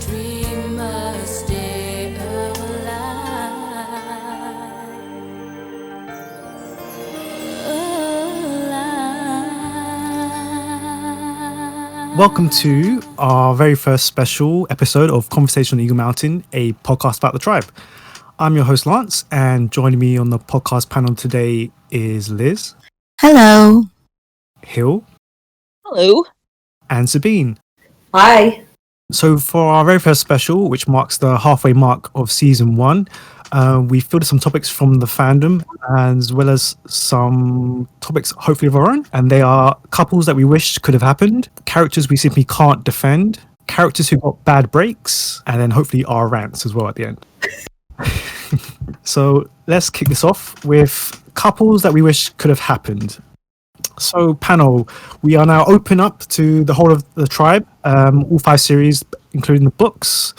dream must stay alive. Welcome to our very first special episode of Conversation on Eagle Mountain, a podcast about the tribe. I'm your host, Lance, and joining me on the podcast panel today is Liz. Hello. Hill. Hello. And Sabine. Hi. So for our very first special, which marks the halfway mark of season 1, we fielded some topics from the fandom as well as some topics hopefully of our own. And they are couples that we wish could have happened, characters we simply can't defend, characters who got bad breaks, and then hopefully our rants as well at the end. So let's kick this off with couples that we wish could have happened. So panel, we are now open up to the whole of the tribe, all 5 series, including the books.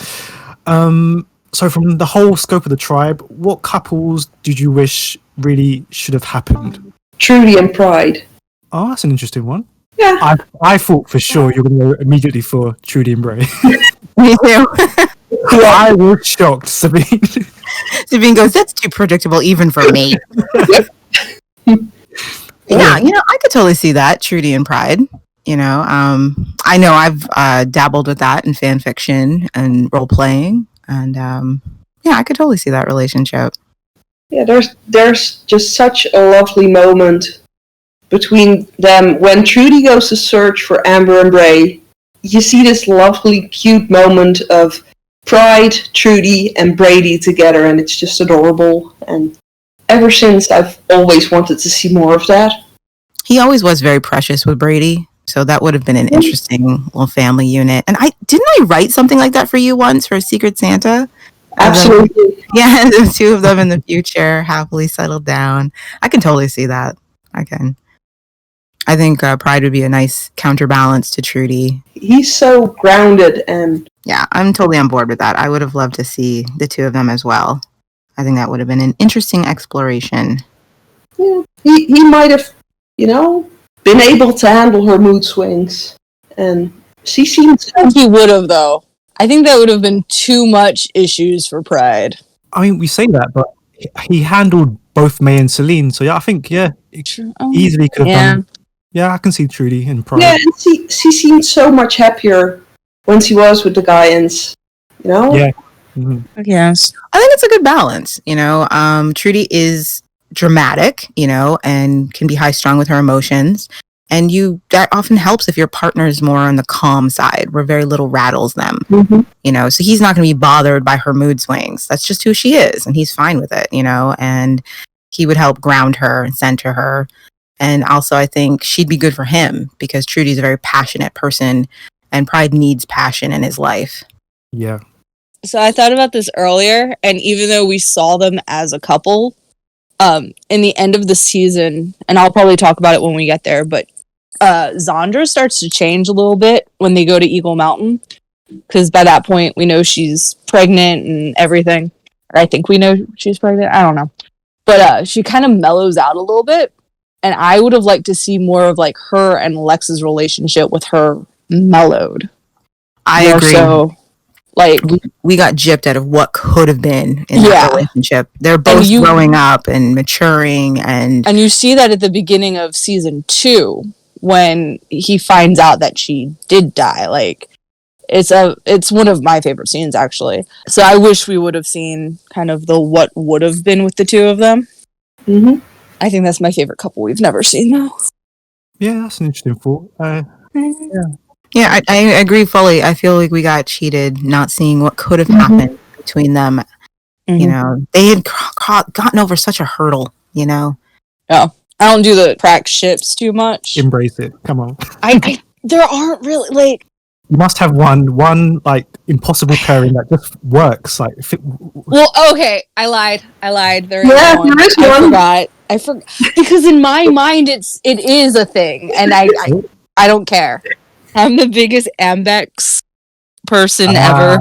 So from the whole scope of the tribe, what couples did you wish really should have happened? Trudy and Pride. Oh, that's an interesting one. Yeah. I thought for sure you were going to go immediately for Trudy and Bray. Me too. I was shocked, Sabine. Sabine goes, that's too predictable even for me. Yeah, I could totally see that, Trudy and Pride. I know I've dabbled with that in fan fiction and role playing, and I could totally see that relationship. Yeah, there's just such a lovely moment between them when Trudy goes to search for Amber and Bray. You see this lovely, cute moment of Pride, Trudy, and Brady together, and it's just adorable. And ever since, I've always wanted to see more of that. He always was very precious with Brady, so that would have been an interesting little family unit. And I write something like that for you once for Secret Santa? Absolutely. Yeah, the two of them in the future, happily settled down. I can totally see that. I can. I think Pride would be a nice counterbalance to Trudy. He's so grounded and... Yeah, I'm totally on board with that. I would have loved to see the two of them as well. I think that would have been an interesting exploration. Yeah, he might have, been able to handle her mood swings. And she seems... I think he would have, though. I think that would have been too much issues for Pride. I mean, we say that, but he handled both May and Celine. So, yeah, I think, easily could have done. Yeah, I can see Trudy and Pride. Yeah, and she seemed so much happier when she was with the Gaians, Yeah. Mm-hmm. Yes. I think it's a good balance, Trudy is dramatic, and can be high-strung with her emotions. And that often helps if your partner is more on the calm side, where very little rattles them, So he's not going to be bothered by her mood swings. That's just who she is, and he's fine with it, and he would help ground her and center her. And also, I think she'd be good for him because Trudy's a very passionate person, and Pride needs passion in his life. Yeah. So I thought about this earlier, and even though we saw them as a couple, in the end of the season, and I'll probably talk about it when we get there, but Zandra starts to change a little bit when they go to Eagle Mountain, because by that point we know she's pregnant and everything. Or I think we know she's pregnant. I don't know. But she kind of mellows out a little bit. And I would have liked to see more of like her and Lex's relationship with her mellowed. I agree. So, like we got gypped out of what could have been in that relationship. They're both growing up and maturing, and you see that at the beginning of season 2 when he finds out that she did die. Like it's one of my favorite scenes actually. So I wish we would have seen kind of the what would have been with the two of them. Mm-hmm. I think that's my favorite couple we've never seen, though. Yeah, that's an interesting thought. Yeah, I agree fully. I feel like we got cheated not seeing what could have happened between them. Mm-hmm. They had gotten over such a hurdle, Yeah. I don't do the crack ships too much. Embrace it. Come on. I there aren't really, like... You must have one like impossible pairing that just works. Like, Well, okay, I lied. There is there one. is one. I forgot because in my mind it is a thing, and I don't care. I'm the biggest Ambex person ever.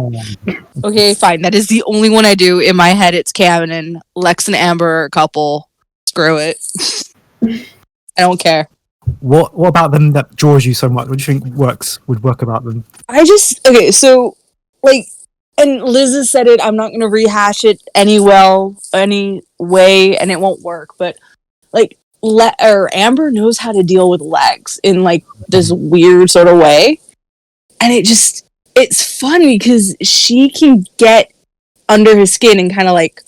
Okay, fine. That is the only one I do. In my head, it's canon. Lex and Amber are a couple. Screw it. I don't care. What about them that draws you so much? What do you think would work about them? So like and Liz has said it. I'm not going to rehash it any way, and it won't work. But like, Amber knows how to deal with Lex in like this weird sort of way, and it's fun because she can get under his skin and kind of like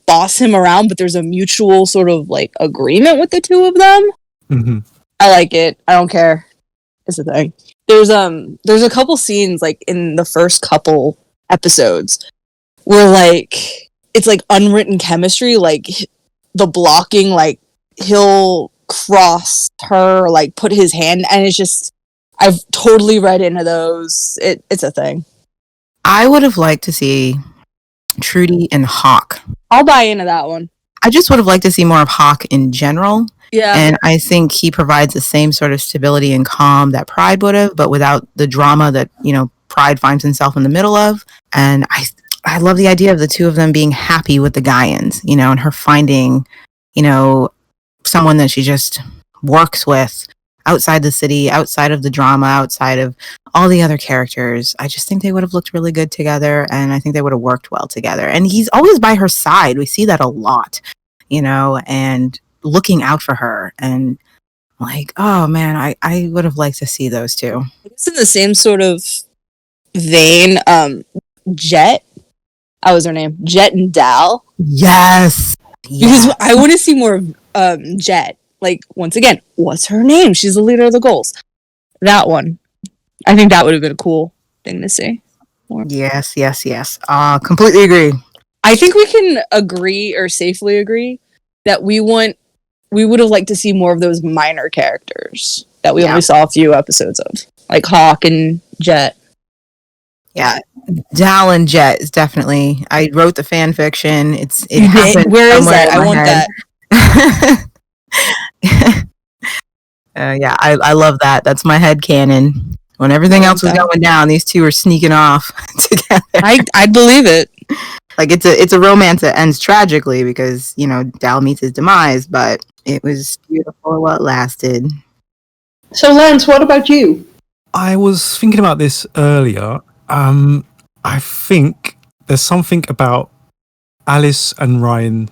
boss him around, but there's a mutual sort of like agreement with the two of them. Mm-hmm. I like it. I don't care. It's a thing. There's a couple scenes like in the first couple episodes where like it's like unwritten chemistry, like the blocking, like he'll cross her, like put his hand, and it's just I've totally read into those. It's a thing. I would have liked to see Trudy and Hawk. I'll buy into that one. I just would have liked to see more of Hawk in general. Yeah. And I think he provides the same sort of stability and calm that Pride would have, but without the drama that, Pride finds himself in the middle of. And I love the idea of the two of them being happy with the Gaians, and her finding, someone that she just works with outside the city, outside of the drama, outside of all the other characters. I just think they would have looked really good together, and I think they would have worked well together. And he's always by her side. We see that a lot, and looking out for her. And like, oh man, I would have liked to see those two. It's in the same sort of vein. Jet. What was her name? Jet and Dal. Yes. Because I want to see more of Jet. Like, once again, what's her name? She's the leader of the Ghouls. That one. I think that would have been a cool thing to see. Yes. Completely agree. I think we can agree, or safely agree, that we would have liked to see more of those minor characters that we only saw a few episodes of. Like Hawk and Jet. Yeah. Dal and Jet is definitely, I wrote the fan fiction. It happened. Where is that? I want head. that. Yeah, I love that. That's my head canon. When everything else was going down, these two were sneaking off together. I'd believe it. Like it's a romance that ends tragically because Dal meets his demise, but it was beautiful while it lasted. So Lance, what about you? I was thinking about this earlier. I think there's something about Alice and Ryan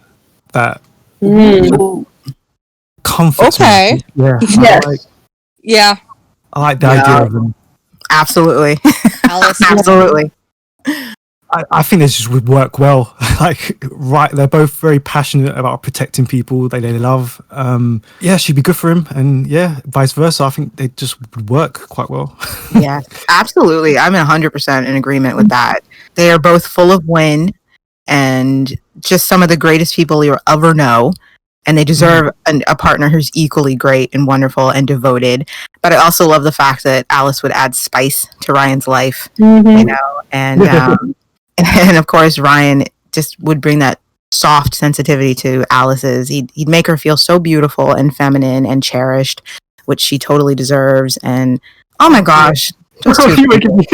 that comforts me. Yeah. Yes. I like the idea of them. Absolutely. Alice. Absolutely. I think this just would work well. They're both very passionate about protecting people they love. She'd be good for him, and vice versa. I think they just would work quite well. Yeah, absolutely. I'm 100% in agreement with that. They are both full of win and just some of the greatest people you'll ever know. And they deserve a partner who's equally great and wonderful and devoted. But I also love the fact that Alice would add spice to Ryan's life, and and of course Ryan just would bring that soft sensitivity to Alice's. He'd make her feel so beautiful and feminine and cherished, which she totally deserves. And oh my gosh, amazing!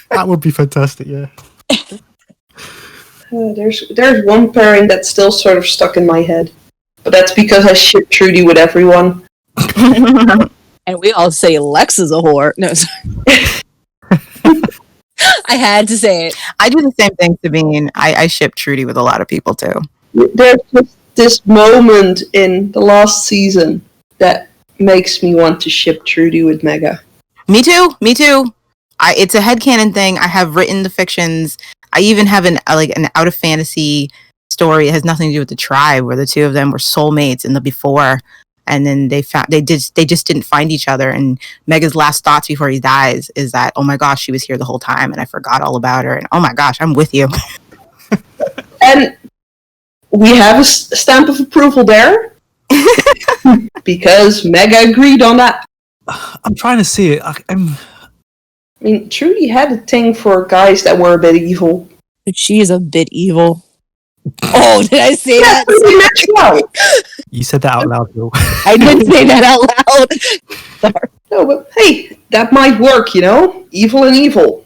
That would be fantastic. Yeah. There's one pairing that's still sort of stuck in my head, but that's because I ship Trudy with everyone. And we all say Lex is a whore. No, sorry. I had to say it. I do the same thing, Sabine. I ship Trudy with a lot of people too. There's just this moment in the last season that makes me want to ship Trudy with Mega. Me too. It's a headcanon thing. I have written the fictions. I even have an out of fantasy story. It has nothing to do with the tribe, where the two of them were soulmates in the before, and then they just didn't find each other. And Mega's last thoughts before he dies is that, oh my gosh, she was here the whole time, and I forgot all about her. And oh my gosh, I'm with you. And we have a stamp of approval there because Mega agreed on that. I'm trying to see it. I mean, Trudy had a thing for guys that were a bit evil. But she is a bit evil. Oh, did I say that? You said that out loud, Bill. I did say that out loud. Sorry. No, but hey, that might work, Evil and evil.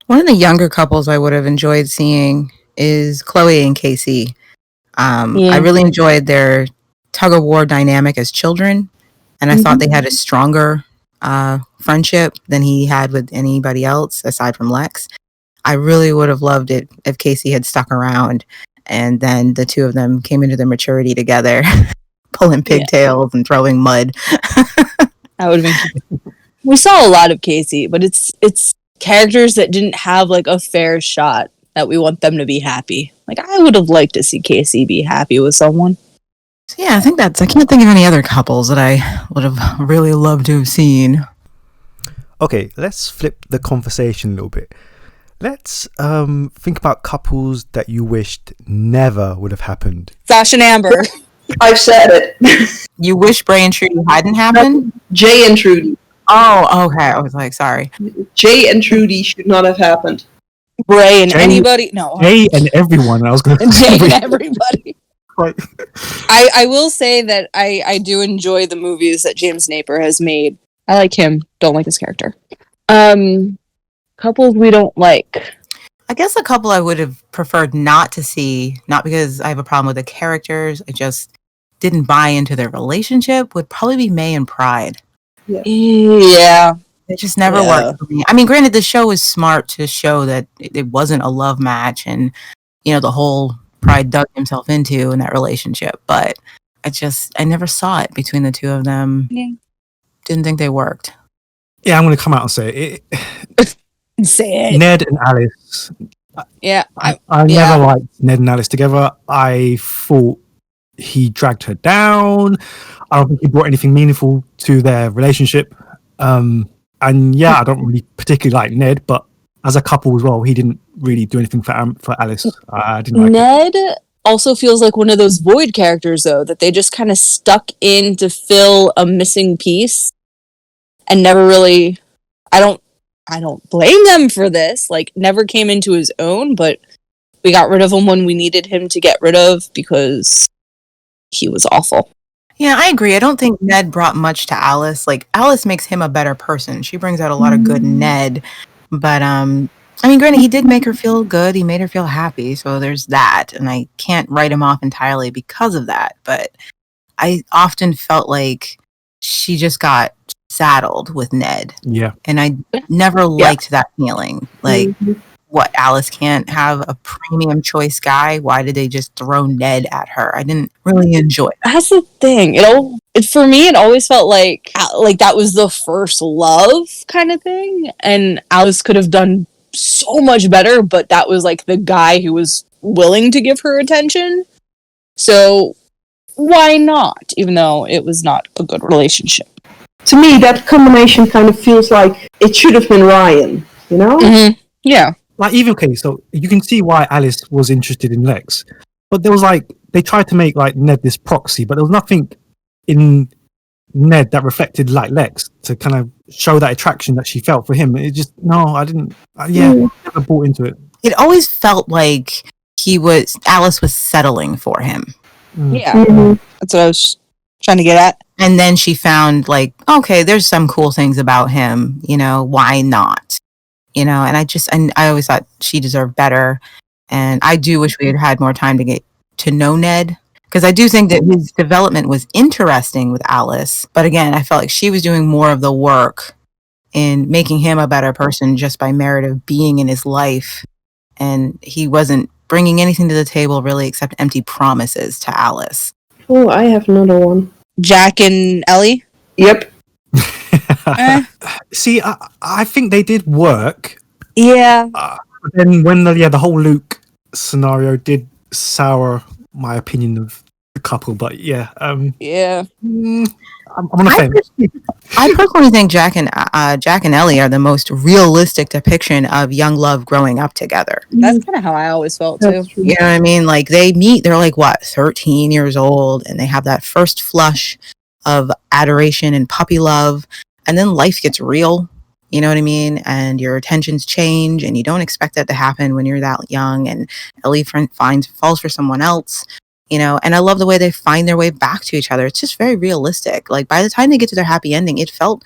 One of the younger couples I would have enjoyed seeing is Chloe and Casey. I really enjoyed their tug-of-war dynamic as children, and I thought they had a stronger friendship than he had with anybody else aside from Lex. I really would have loved it if Casey had stuck around and then the two of them came into their maturity together, pulling pigtails and throwing mud. That would have been. We saw a lot of Casey, but it's characters that didn't have like a fair shot that we want them to be happy. Like I would have liked to see Casey be happy with someone. So yeah, I can't think of any other couples that I would have really loved to have seen. Okay, let's flip the conversation a little bit. Let's think about couples that you wished never would have happened. Sasha and Amber. I've said it. You wish Bray and Trudy hadn't happened? Jay and Trudy. Oh, okay. I was like, sorry. Jay and Trudy should not have happened. Bray and Jay- anybody. No. Jay and everyone. I was going to Jay and everybody. Right. I will say that I do enjoy the movies that James Napier has made. I like him. Don't like his character. Couples we don't like. I guess a couple I would have preferred not to see, not because I have a problem with the characters, I just didn't buy into their relationship, would probably be May and Pride. Yeah. It just never worked for me. I mean, granted, the show was smart to show that it wasn't a love match and, you know, the whole Pride dug himself into in that relationship. But I never saw it between the two of them. Yeah. Didn't think they worked. Yeah, I'm going to come out and say it. Say it. Ned and Alice. Yeah. I never liked Ned and Alice together. I thought he dragged her down. I don't think he brought anything meaningful to their relationship. And yeah, I don't really particularly like Ned, but as a couple as well, he didn't really do anything for Alice. I didn't like Ned also feels like one of those void characters, though, that they just kind of stuck in to fill a missing piece and never really. I don't blame them for this. Like, never came into his own, but we got rid of him when we needed him to get rid of because he was awful. Yeah, I agree. I don't think Ned brought much to Alice. Like, Alice makes him a better person. She brings out a lot of good in Ned. But, I mean, granted, he did make her feel good. He made her feel happy. So there's that. And I can't write him off entirely because of that. But I often felt like she just got saddled with Ned. Yeah. And I never liked that feeling. Like, what, Alice can't have a premium choice guy? Why did they just throw Ned at her? I didn't really enjoy it. That's the thing. For me, it always felt like that was the first love kind of thing. And Alice could have done so much better, but that was like the guy who was willing to give her attention. So why not? Even though it was not a good relationship. To me, that combination kind of feels like it should have been Ryan, you know? Mm-hmm. Yeah. Like, even, okay, so you can see why Alice was interested in Lex. But there was like, they tried to make like Ned this proxy, but there was nothing in Ned that reflected like Lex to kind of show that attraction that she felt for him. It just, no, I didn't, never bought into it. It always felt like Alice was settling for him. Yeah. Mm-hmm. That's what I was trying to get at. And then she found like, okay, there's some cool things about him, you know, why not? You know, and I always thought she deserved better. And I do wish we had had more time to get to know Ned. Because I do think that his development was interesting with Alice. But again, I felt like she was doing more of the work in making him a better person just by merit of being in his life. And he wasn't bringing anything to the table really except empty promises to Alice. Oh, I have another one. Jack and Ellie? Yep. See, I think they did work. Yeah. But then when the whole Luke scenario did sour my opinion of the couple, but yeah. Yeah. I'm on the fence. I personally think Jack and Ellie are the most realistic depiction of young love growing up together. That's kind of how I always felt, too. You know what I mean? Like, they meet, they're like, 13 years old, and they have that first flush of adoration and puppy love, and then life gets real, you know what I mean? And your attentions change, and you don't expect that to happen when you're that young, and Ellie falls for someone else, you know, and I love the way they find their way back to each other. It's just very realistic. Like, by the time they get to their happy ending, it felt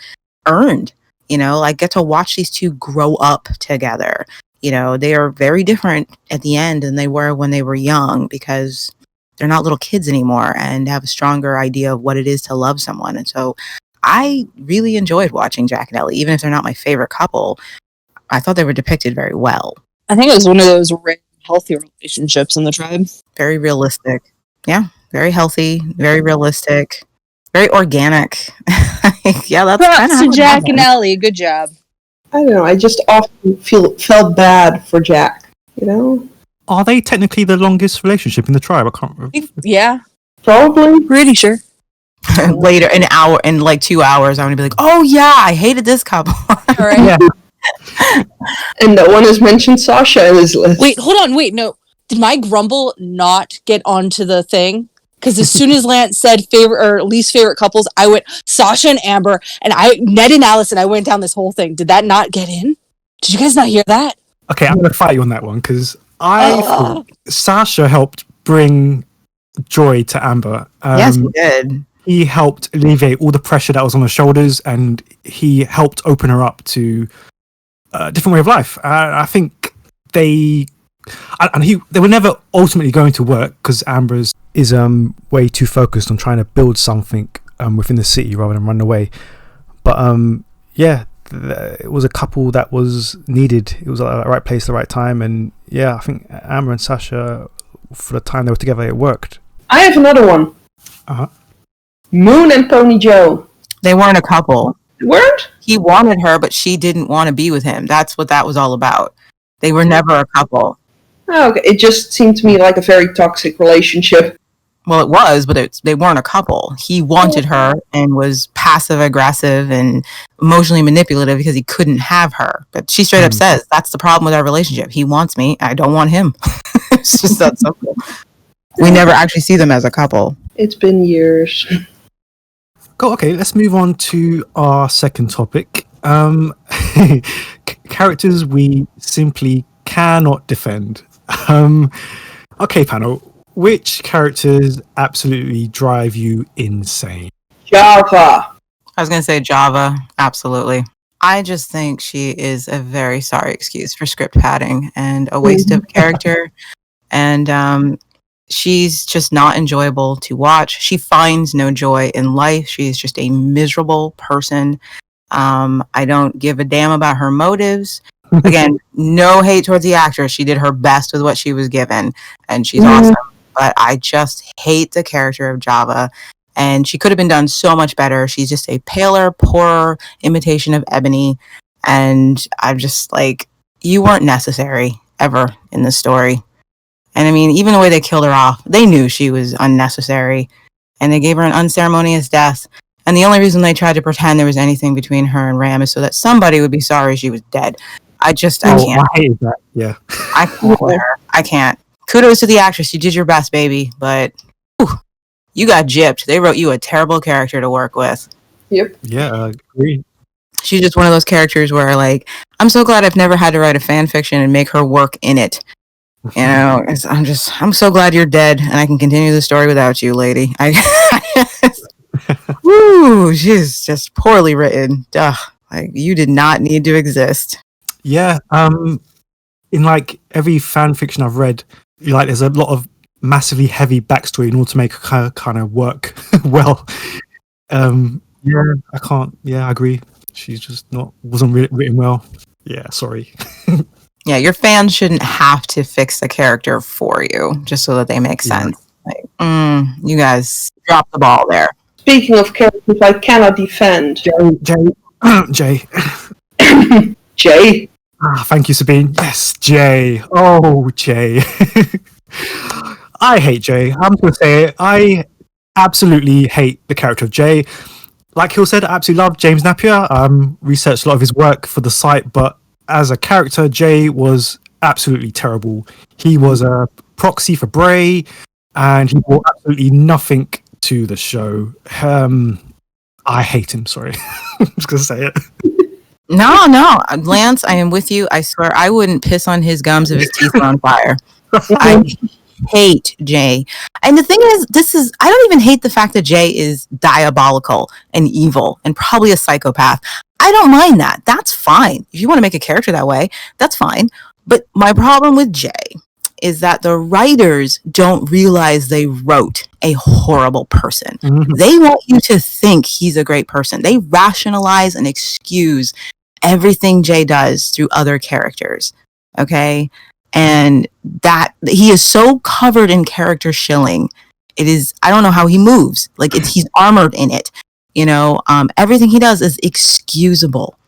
earned, you know, like, get to watch these two grow up together. You know, they are very different at the end than they were when they were young because they're not little kids anymore and have a stronger idea of what it is to love someone. And so I really enjoyed watching Jack and Ellie, even if they're not my favorite couple. I thought they were depicted very well. I think it was one of those rare, healthy relationships in the tribe. Very realistic. Yeah, very healthy, very realistic, very organic. Yeah, that's kind Props of to Jack and Ellie. Good job. I don't know. I just often felt bad for Jack. You know, Are they technically the longest relationship in the tribe? I can't remember. Yeah, probably. pretty sure. Later, an hour, in like 2 hours, I'm gonna be like, oh yeah, I hated this couple. All right. Yeah. And no one has mentioned Sasha in his list. Wait, hold on. Wait, no. Did my grumble not get onto the thing? Because as soon as Lance said favorite or least favorite couples, I went Sasha and Amber, and Ned and Alice, and I went down this whole thing. Did that not get in? Did you guys not hear that? Okay, I'm going to fight you on that one because I thought Sasha helped bring joy to Amber. Yes, he did. He helped alleviate all the pressure that was on her shoulders, and he helped open her up to a different way of life. I think they were never ultimately going to work because Amber is way too focused on trying to build something within the city rather than run away. But it was a couple that was needed. It was at the right place at the right time, and I think Amber and Sasha, for the time they were together, it worked. I have another one. Moon and Pony Joe. They weren't a couple. Weren't? He wanted her, but she didn't want to be with him. That's what that was all about. They were never a couple. Oh, okay. It just seemed to me like a very toxic relationship. Well, it was, but they weren't a couple. He wanted her and was passive aggressive and emotionally manipulative because he couldn't have her. But she straight up says, that's the problem with our relationship. He wants me. I don't want him. It's just that simple. We never actually see them as a couple. It's been years. Cool. Okay, let's move on to our second topic. Characters we simply cannot defend. Okay, panel. Which characters absolutely drive you insane? Java. I was going to say Java. Absolutely. I just think she is a very sorry excuse for script padding and a waste of character. And she's just not enjoyable to watch. She finds no joy in life. She's just a miserable person. I don't give a damn about her motives. Again, no hate towards the actress. She did her best with what she was given, and she's awesome. But I just hate the character of Java, and she could have been done so much better. She's just a paler, poorer imitation of Ebony, and I'm just like, you weren't necessary ever in the story. And I mean, even the way they killed her off, they knew she was unnecessary, and they gave her an unceremonious death. And the only reason they tried to pretend there was anything between her and Ram is so that somebody would be sorry she was dead. I can't. I hated that. Yeah. I can't with her. I can't. Kudos to the actress. You did your best, baby. But you got gypped. They wrote you a terrible character to work with. Yep. Yeah, I agree. She's just one of those characters where, like, I'm so glad I've never had to write a fan fiction and make her work in it. You know, I'm so glad you're dead and I can continue the story without you, lady. She's just poorly written. Duh. Like, you did not need to exist. Yeah. In like every fan fiction I've read, there's a lot of massively heavy backstory in order to make her kind of work well. I can't. Yeah, I agree. She's just wasn't written well. Yeah, sorry. Yeah, your fans shouldn't have to fix the character for you just so that they make sense. Like, you guys dropped the ball there. Speaking of characters I cannot defend. Jay. Jay. Thank you, Sabine. Yes, Jay. Oh, Jay. I hate Jay. I'm just going to say it. I absolutely hate the character of Jay. Like Hill said, I absolutely love James Napier. Researched a lot of his work for the site, but as a character, Jay was absolutely terrible. He was a proxy for Bray, and he brought absolutely nothing to the show. I hate him, sorry. I'm just going to say it. No, Lance, I am with you. I swear I wouldn't piss on his gums if his teeth were on fire. I hate Jay. And the thing is, I don't even hate the fact that Jay is diabolical and evil and probably a psychopath. I don't mind that. That's fine. If you want to make a character that way, that's fine. But my problem with Jay is that the writers don't realize they wrote a horrible person. They want you to think he's a great person. They rationalize and excuse everything Jay does through other characters. Okay? And that he is so covered in character shilling. It is, I don't know how he moves. Like he's armored in it. Everything he does is excusable.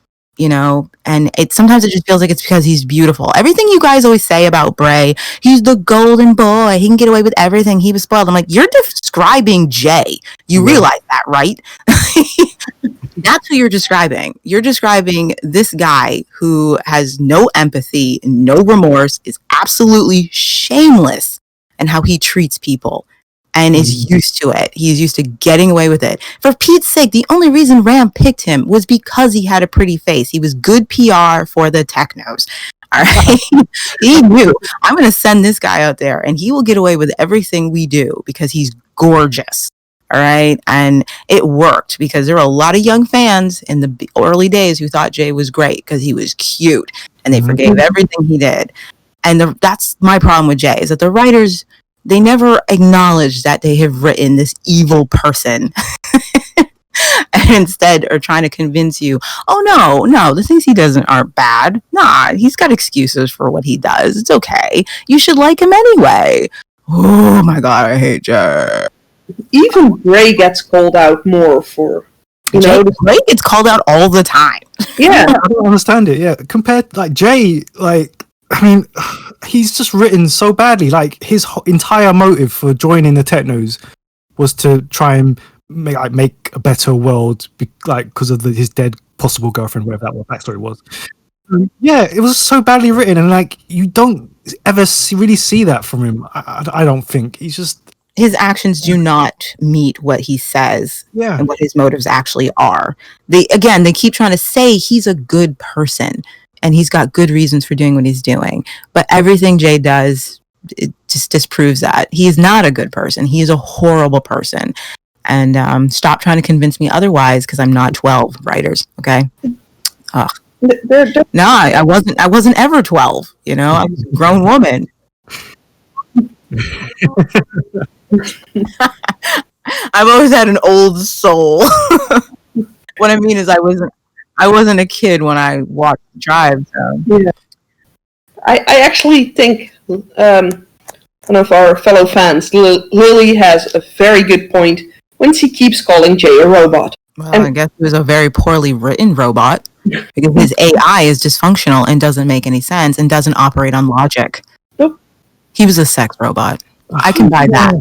And sometimes it just feels like it's because he's beautiful. Everything you guys always say about Bray, he's the golden boy, he can get away with everything, he was spoiled. I'm like, you're describing Jay. You realize that, right? That's who you're describing. You're describing this guy who has no empathy, no remorse, is absolutely shameless in how he treats people. And is used to it. He's used to getting away with it. For Pete's sake, the only reason Ram picked him was because he had a pretty face. He was good PR for the technos. All right. He knew, I'm going to send this guy out there and he will get away with everything we do because he's gorgeous. All right. And it worked because there were a lot of young fans in the early days who thought Jay was great because he was cute and they forgave everything he did. And that's my problem with Jay, is that the writers, they never acknowledge that they have written this evil person and instead are trying to convince you, oh, no, the things he does aren't bad. Nah, he's got excuses for what he does. It's okay. You should like him anyway. Oh my God, I hate Jay. Even Bray gets called out more for, Bray gets called out all the time. Yeah. I don't understand it. Yeah. Compared, Jay, he's just written so badly. Like his entire motive for joining the Technos was to try and make a better world, because of his dead possible girlfriend, whatever that backstory was. Yeah, it was so badly written, and you don't ever really see that from him. I don't think he's just. His actions do not meet what he says and what his motives actually are. They keep trying to say he's a good person and he's got good reasons for doing what he's doing. But everything Jay does, it just disproves that. He is not a good person. He is a horrible person. And stop trying to convince me otherwise, because I'm not 12, writers. Okay. No, I wasn't ever 12. I was a grown woman. I've always had an old soul. What I mean is, I wasn't a kid when I walked the drive. So. Yeah. I actually think one of our fellow fans, Lily, has a very good point when she keeps calling Jay a robot. Well, I guess he was a very poorly written robot because his AI is dysfunctional and doesn't make any sense and doesn't operate on logic. Nope. He was a sex robot. I can buy that.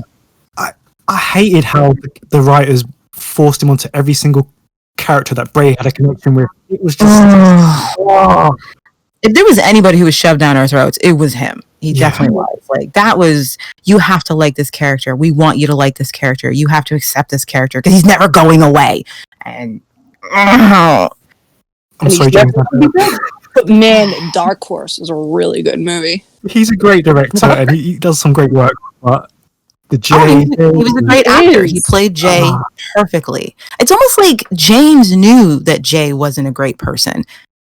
I hated how the writers forced him onto every single character that Bray had a connection with. It was just. If there was anybody who was shoved down our throats, it was him. He definitely was. That was, you have to like this character. We want you to like this character. You have to accept this character because he's never going away. And I'm sorry, James. Man, Dark Horse is a really good movie. He's a great director and he does some great work, but the Jay... he was a great actor. He played Jay perfectly. It's almost like James knew that Jay wasn't a great person.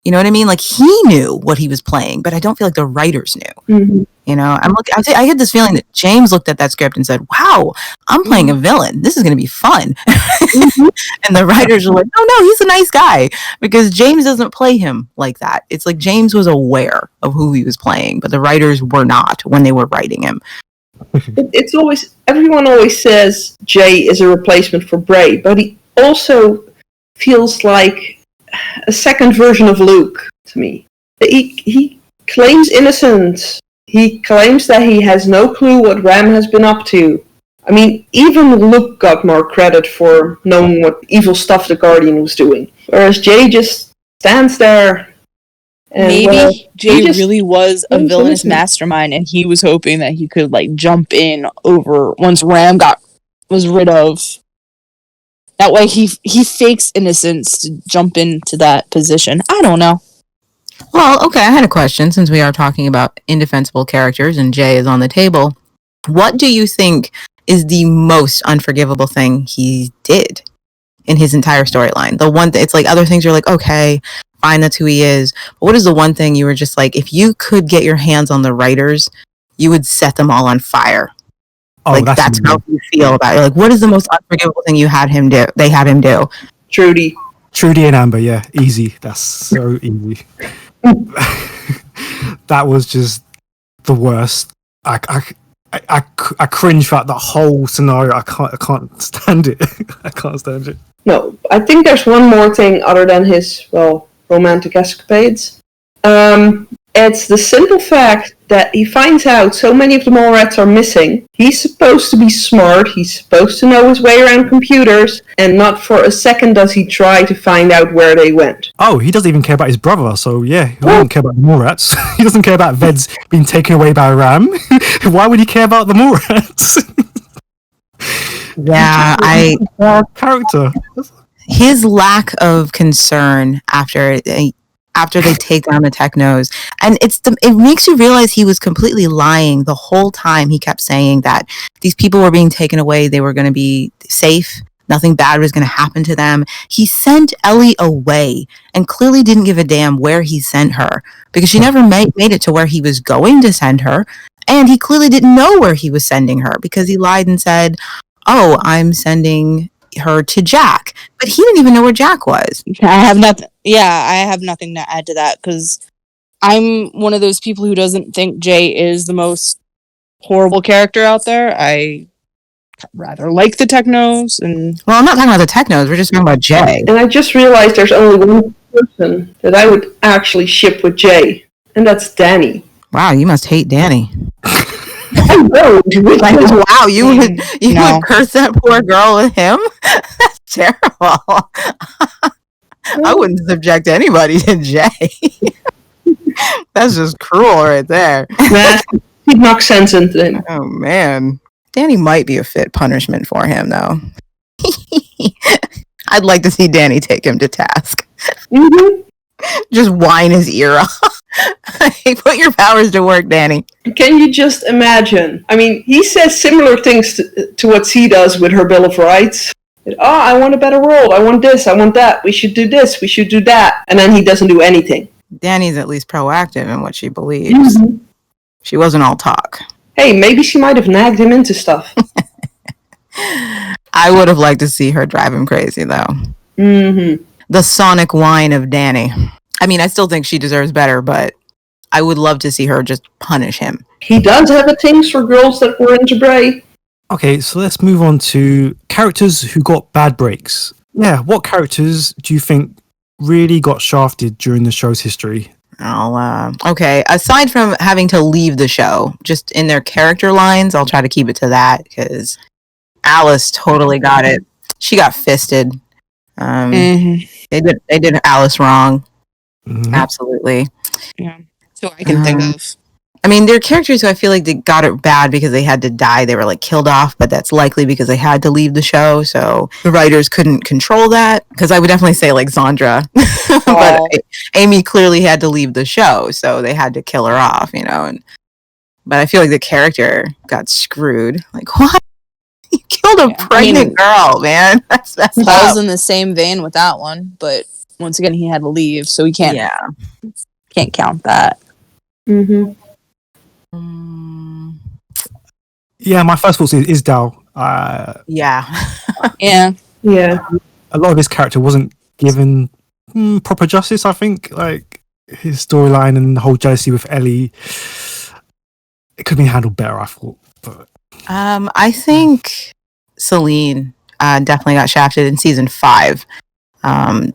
You know what I mean? He knew what he was playing, but I don't feel like the writers knew. Mm-hmm. I had this feeling that James looked at that script and said, wow, I'm playing a villain. This is going to be fun. Mm-hmm. And the writers were like, no, he's a nice guy, because James doesn't play him like that. It's like James was aware of who he was playing, but the writers were not when they were writing him. It's always, everyone always says Jay is a replacement for Bray, but he also feels like a second version of Luke to me. He claims innocence. He claims that he has no clue what Ram has been up to. I mean, even Luke got more credit for knowing what evil stuff the Guardian was doing. Whereas Jay just stands there. And, maybe Jay really was a villainous mastermind, and he was hoping that he could jump in over once Ram was rid of. That way he fakes innocence to jump into that position. I don't know. Well, okay, I had a question, since we are talking about indefensible characters and Jay is on the table. What do you think is the most unforgivable thing he did in his entire storyline? The one it's other things you're okay, fine, that's who he is. But what is the one thing you were just if you could get your hands on the writers, you would set them all on fire. Oh, Like that's how you feel about it. Like, what is the most unforgivable thing you had him do? They had him do. Trudy. Trudy and Amber, yeah, easy. That's so easy. That was just the worst. I cringe throughout the whole scenario. I can't stand it. I can't stand it. No, I think there's one more thing other than his, well, romantic escapades. It's the simple fact that he finds out so many of the mole rats are missing. He's supposed to be smart, he's supposed to know his way around computers, and not for a second does he try to find out where they went. Oh, he doesn't even care about his brother, so yeah, he doesn't care about the mole rats. He doesn't care about Veds being taken away by Ram. Why would he care about the mole rats? Yeah, character. his lack of concern after they take down the technos, and it makes you realize he was completely lying the whole time. He kept saying that these people were being taken away, they were going to be safe, nothing bad was going to happen to them. He sent Ellie away and clearly didn't give a damn where he sent her, because she never made it to where he was going to send her, and he clearly didn't know where he was sending her because he lied and said, oh, I'm sending her to Jack, but he didn't even know where Jack was. I have nothing. Yeah, I have nothing to add to that because I'm one of those people who doesn't think Jay is the most horrible character out there. I rather like the technos, and Well, I'm not talking about the technos. We're just talking about Jay. And I just realized there's only one person that I would actually ship with Jay, and that's Danny. Wow, you must hate Danny. I know. Like, wow, you would No. curse that poor girl with him? That's terrible. I wouldn't subject anybody to Jay. That's just cruel right there. Nah, he'd knock sense into him. Oh man, Danny might be a fit punishment for him, though. I'd like to see Danny take him to task. Mm-hmm. Just whine his ear off. Put your powers to work, Danny. Can you just imagine? I mean, he says similar things to what C does with her Bill of Rights. I want a better world. I want this. I want that. We should do this. We should do that. And then he doesn't do anything. Danny's at least proactive in what she believes. Mm-hmm. She wasn't all talk. Hey, maybe she might have nagged him into stuff. I would have liked to see her drive him crazy, though. Mm-hmm. The sonic whine of Danny. I mean, I still think she deserves better, but I would love to see her just punish him. He does have a thing for girls that were into Bray. Okay, so let's move on to characters who got bad breaks. Yeah, what characters do you think really got shafted during the show's history? Okay, aside from having to leave the show, just in their character lines, I'll try to keep it to that, because Alice totally got it. She got fisted. They did Alice wrong. Mhm. Absolutely. yeah, so I can think of. I mean, there are characters who I feel like they got it bad because they had to die. They were like killed off, but that's likely because they had to leave the show. So the writers couldn't control that. Because I would definitely say like Zandra, but Amy clearly had to leave the show, so they had to kill her off, but I feel like the character got screwed. Like, what? You killed a pregnant girl, man. That's messed Falls up. in the same vein with that one, but once again, he had to leave, so we can't count that. Mm-hmm. Yeah, my first thought is Dal. Yeah. Yeah. Yeah. A lot of his character wasn't given proper justice, I think. Like, his storyline and the whole jealousy with Ellie, it could have been handled better, I thought. But I think Celine definitely got shafted in season 5.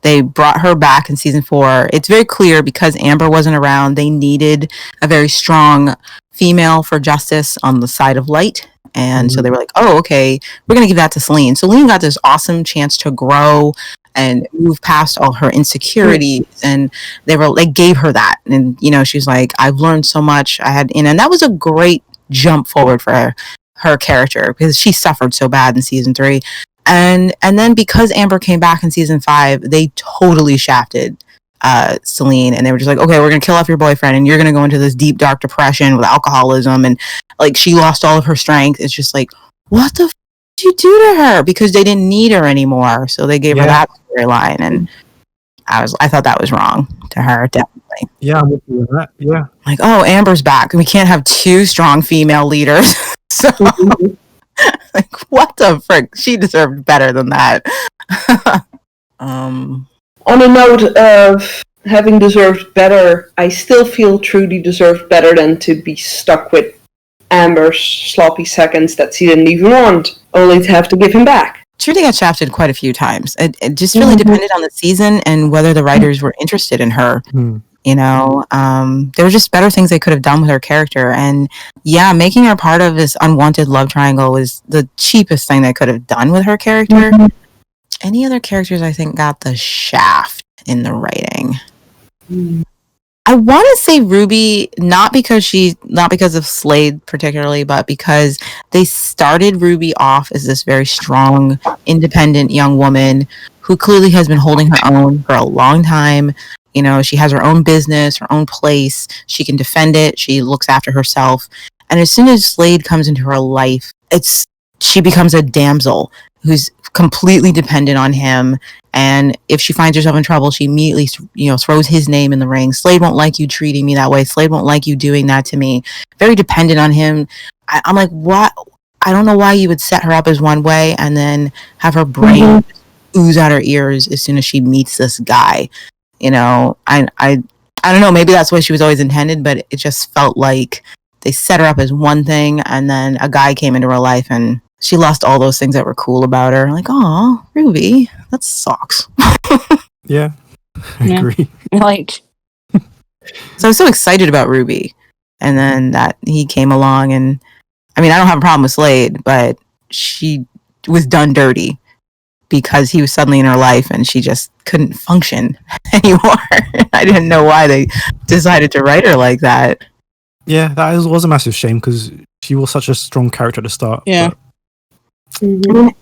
They brought her back in season 4. It's very clear because Amber wasn't around, they needed a very strong female for justice on the side of light. And so they were like, oh, okay, we're going to give that to Celine. Celine got this awesome chance to grow and move past all her insecurities. And they gave her that. And, she's like, I've learned so much. And that was a great jump forward for her character because she suffered so bad in season 3. And then because Amber came back in season 5, they totally shafted Celine, and they were just like, okay, we're gonna kill off your boyfriend, and you're gonna go into this deep dark depression with alcoholism, and like she lost all of her strength. It's just like, what the did you do to her? Because they didn't need her anymore, so they gave her that storyline, and I thought that was wrong to her, definitely. Yeah, I'm with you on that. Yeah. Like, oh, Amber's back. We can't have two strong female leaders. So, like, what the frick? She deserved better than that. On a note of having deserved better, I still feel Trudy deserved better than to be stuck with Amber's sloppy seconds that she didn't even want, only to have to give him back. Trudy got shafted quite a few times. It just really depended on the season and whether the writers were interested in her. You know, there were just better things they could have done with her character. And yeah, making her part of this unwanted love triangle was the cheapest thing they could have done with her character. Any other characters I think got the shaft in the writing? I want to say Ruby, not because of Slade particularly, but because they started Ruby off as this very strong, independent young woman who clearly has been holding her own for a long time. You know, she has her own business, her own place. She can defend it. She looks after herself. And as soon as Slade comes into her life, she becomes a damsel who's completely dependent on him. And if she finds herself in trouble, she immediately, throws his name in the ring. Slade won't like you treating me that way. Slade won't like you doing that to me. Very dependent on him. I'm like, what? I don't know why you would set her up as one way and then have her brain ooze out her ears as soon as she meets this guy. You know, I don't know. Maybe that's the way she was always intended, but it just felt like they set her up as one thing, and then a guy came into her life, and she lost all those things that were cool about her. Like, oh, Ruby, that sucks. Yeah, I agree. Like, so I was so excited about Ruby, and then that he came along, and I mean, I don't have a problem with Slade, but she was done dirty because he was suddenly in her life and she just couldn't function anymore. I didn't know why they decided to write her like that. Yeah, that was a massive shame because she was such a strong character at the start. Yeah.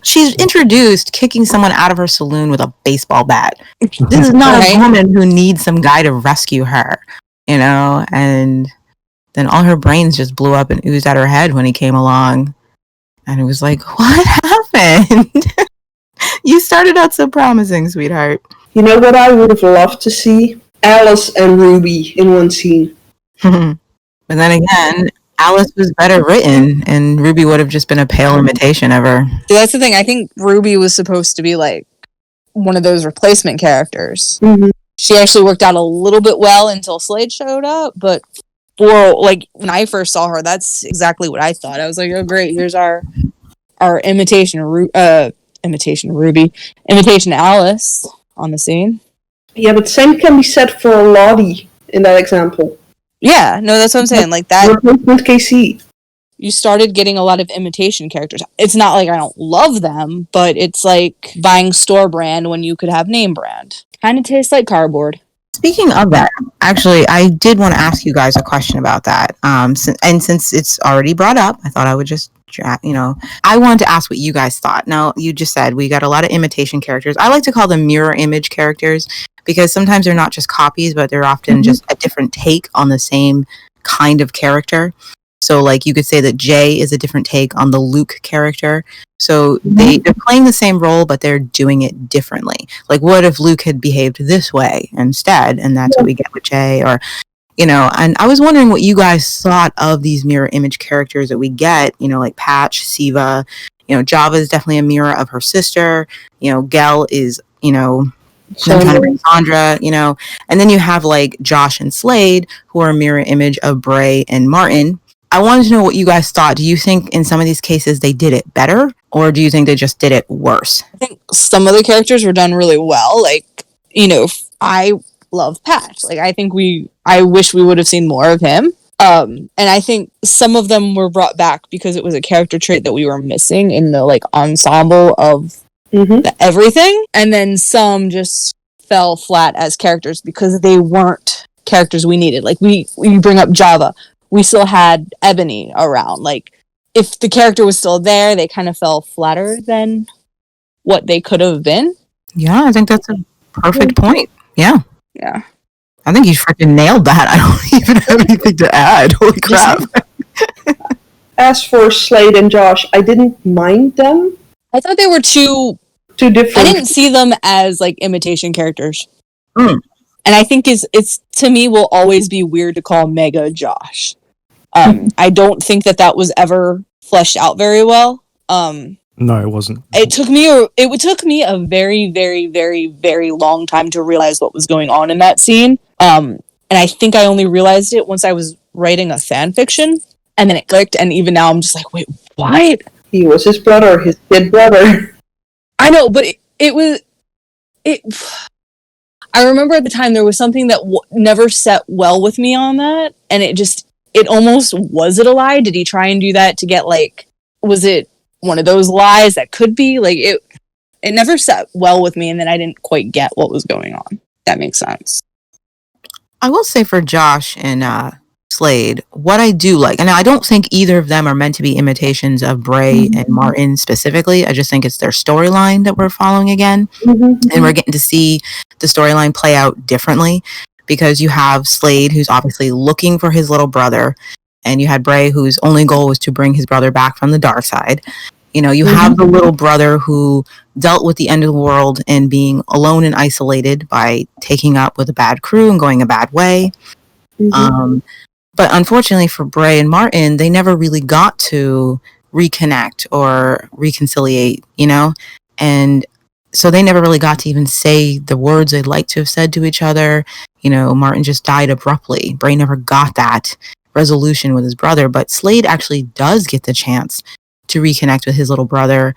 She's introduced kicking someone out of her saloon with a baseball bat. This is not a woman who needs some guy to rescue her, and then all her brains just blew up and oozed out her head when he came along. And it was like, what happened? You started out so promising, sweetheart. You know what I would have loved to see? Alice and Ruby in one scene. But then again, Alice was better written, and Ruby would have just been a pale imitation of her. That's the thing. I think Ruby was supposed to be like one of those replacement characters. She actually worked out a little bit well until Slade showed up, but when I first saw her, that's exactly what I thought. I was like, oh great, here's our imitation Alice on the scene. Yeah, but same can be said for Lottie in that example. Yeah, no, that's what I'm saying. Like that. Replacement KC. You started getting a lot of imitation characters. It's not like I don't love them, but it's like buying store brand when you could have name brand. Kind of tastes like cardboard. Speaking of that, actually, I did want to ask you guys a question about that. Since it's already brought up, I thought I would just, I wanted to ask what you guys thought. Now, you just said we got a lot of imitation characters. I like to call them mirror image characters because sometimes they're not just copies, but they're often just a different take on the same kind of character. So, like, you could say that Jay is a different take on the Luke character. So they're playing the same role, but they're doing it differently. Like, what if Luke had behaved this way instead? And that's what we get with Jay. Or, and I was wondering what you guys thought of these mirror image characters that we get, like Patch, Siva. Java is definitely a mirror of her sister. Gel is, them trying to bring Sandra, And then you have, like, Josh and Slade, who are a mirror image of Bray and Martin. I wanted to know what you guys thought. Do you think in some of these cases they did it better, or do you think they just did it worse? I think some of the characters were done really well. Like, I love Patch. Like, I wish we would have seen more of him. And I think some of them were brought back because it was a character trait that we were missing in the, like, ensemble of the everything. And then some just fell flat as characters because they weren't characters we needed. Like, we bring up Java. We still had Ebony around. Like, if the character was still there, they kind of fell flatter than what they could have been. Yeah, I think that's a perfect point. Yeah. Yeah. I think you freaking nailed that. I don't even have anything to add. Holy crap. As for Slade and Josh, I didn't mind them. I thought they were too different. I didn't see them as, like, imitation characters. Mm. And I think it's to me will always be weird to call Mega Josh. I don't think that was ever fleshed out very well. No, it wasn't. It took me a very, very, very, very long time to realize what was going on in that scene. And I think I only realized it once I was writing a fan fiction, and then it clicked. And even now, I'm just like, wait, what? He was his brother, his kid brother. I know, but it was. I remember at the time there was something that never set well with me on that, and it almost, was it a lie? Did he try and do that to get, like, was it one of those lies that could be, like, it never set well with me, and then I didn't quite get what was going on. That makes sense. I will say for Josh and Slade, what I do like, and I don't think either of them are meant to be imitations of Bray and Martin specifically. I just think it's their storyline that we're following again. And we're getting to see the storyline play out differently, because you have Slade, who's obviously looking for his little brother, and you had Bray, whose only goal was to bring his brother back from the dark side. You know, you have the little brother who dealt with the end of the world and being alone and isolated by taking up with a bad crew and going a bad way. But unfortunately for Bray and Martin, they never really got to reconnect or reconciliate, you know? And so they never really got to even say the words they'd like to have said to each other. You know, Martin just died abruptly. Bray never got that resolution with his brother, but Slade actually does get the chance to reconnect with his little brother.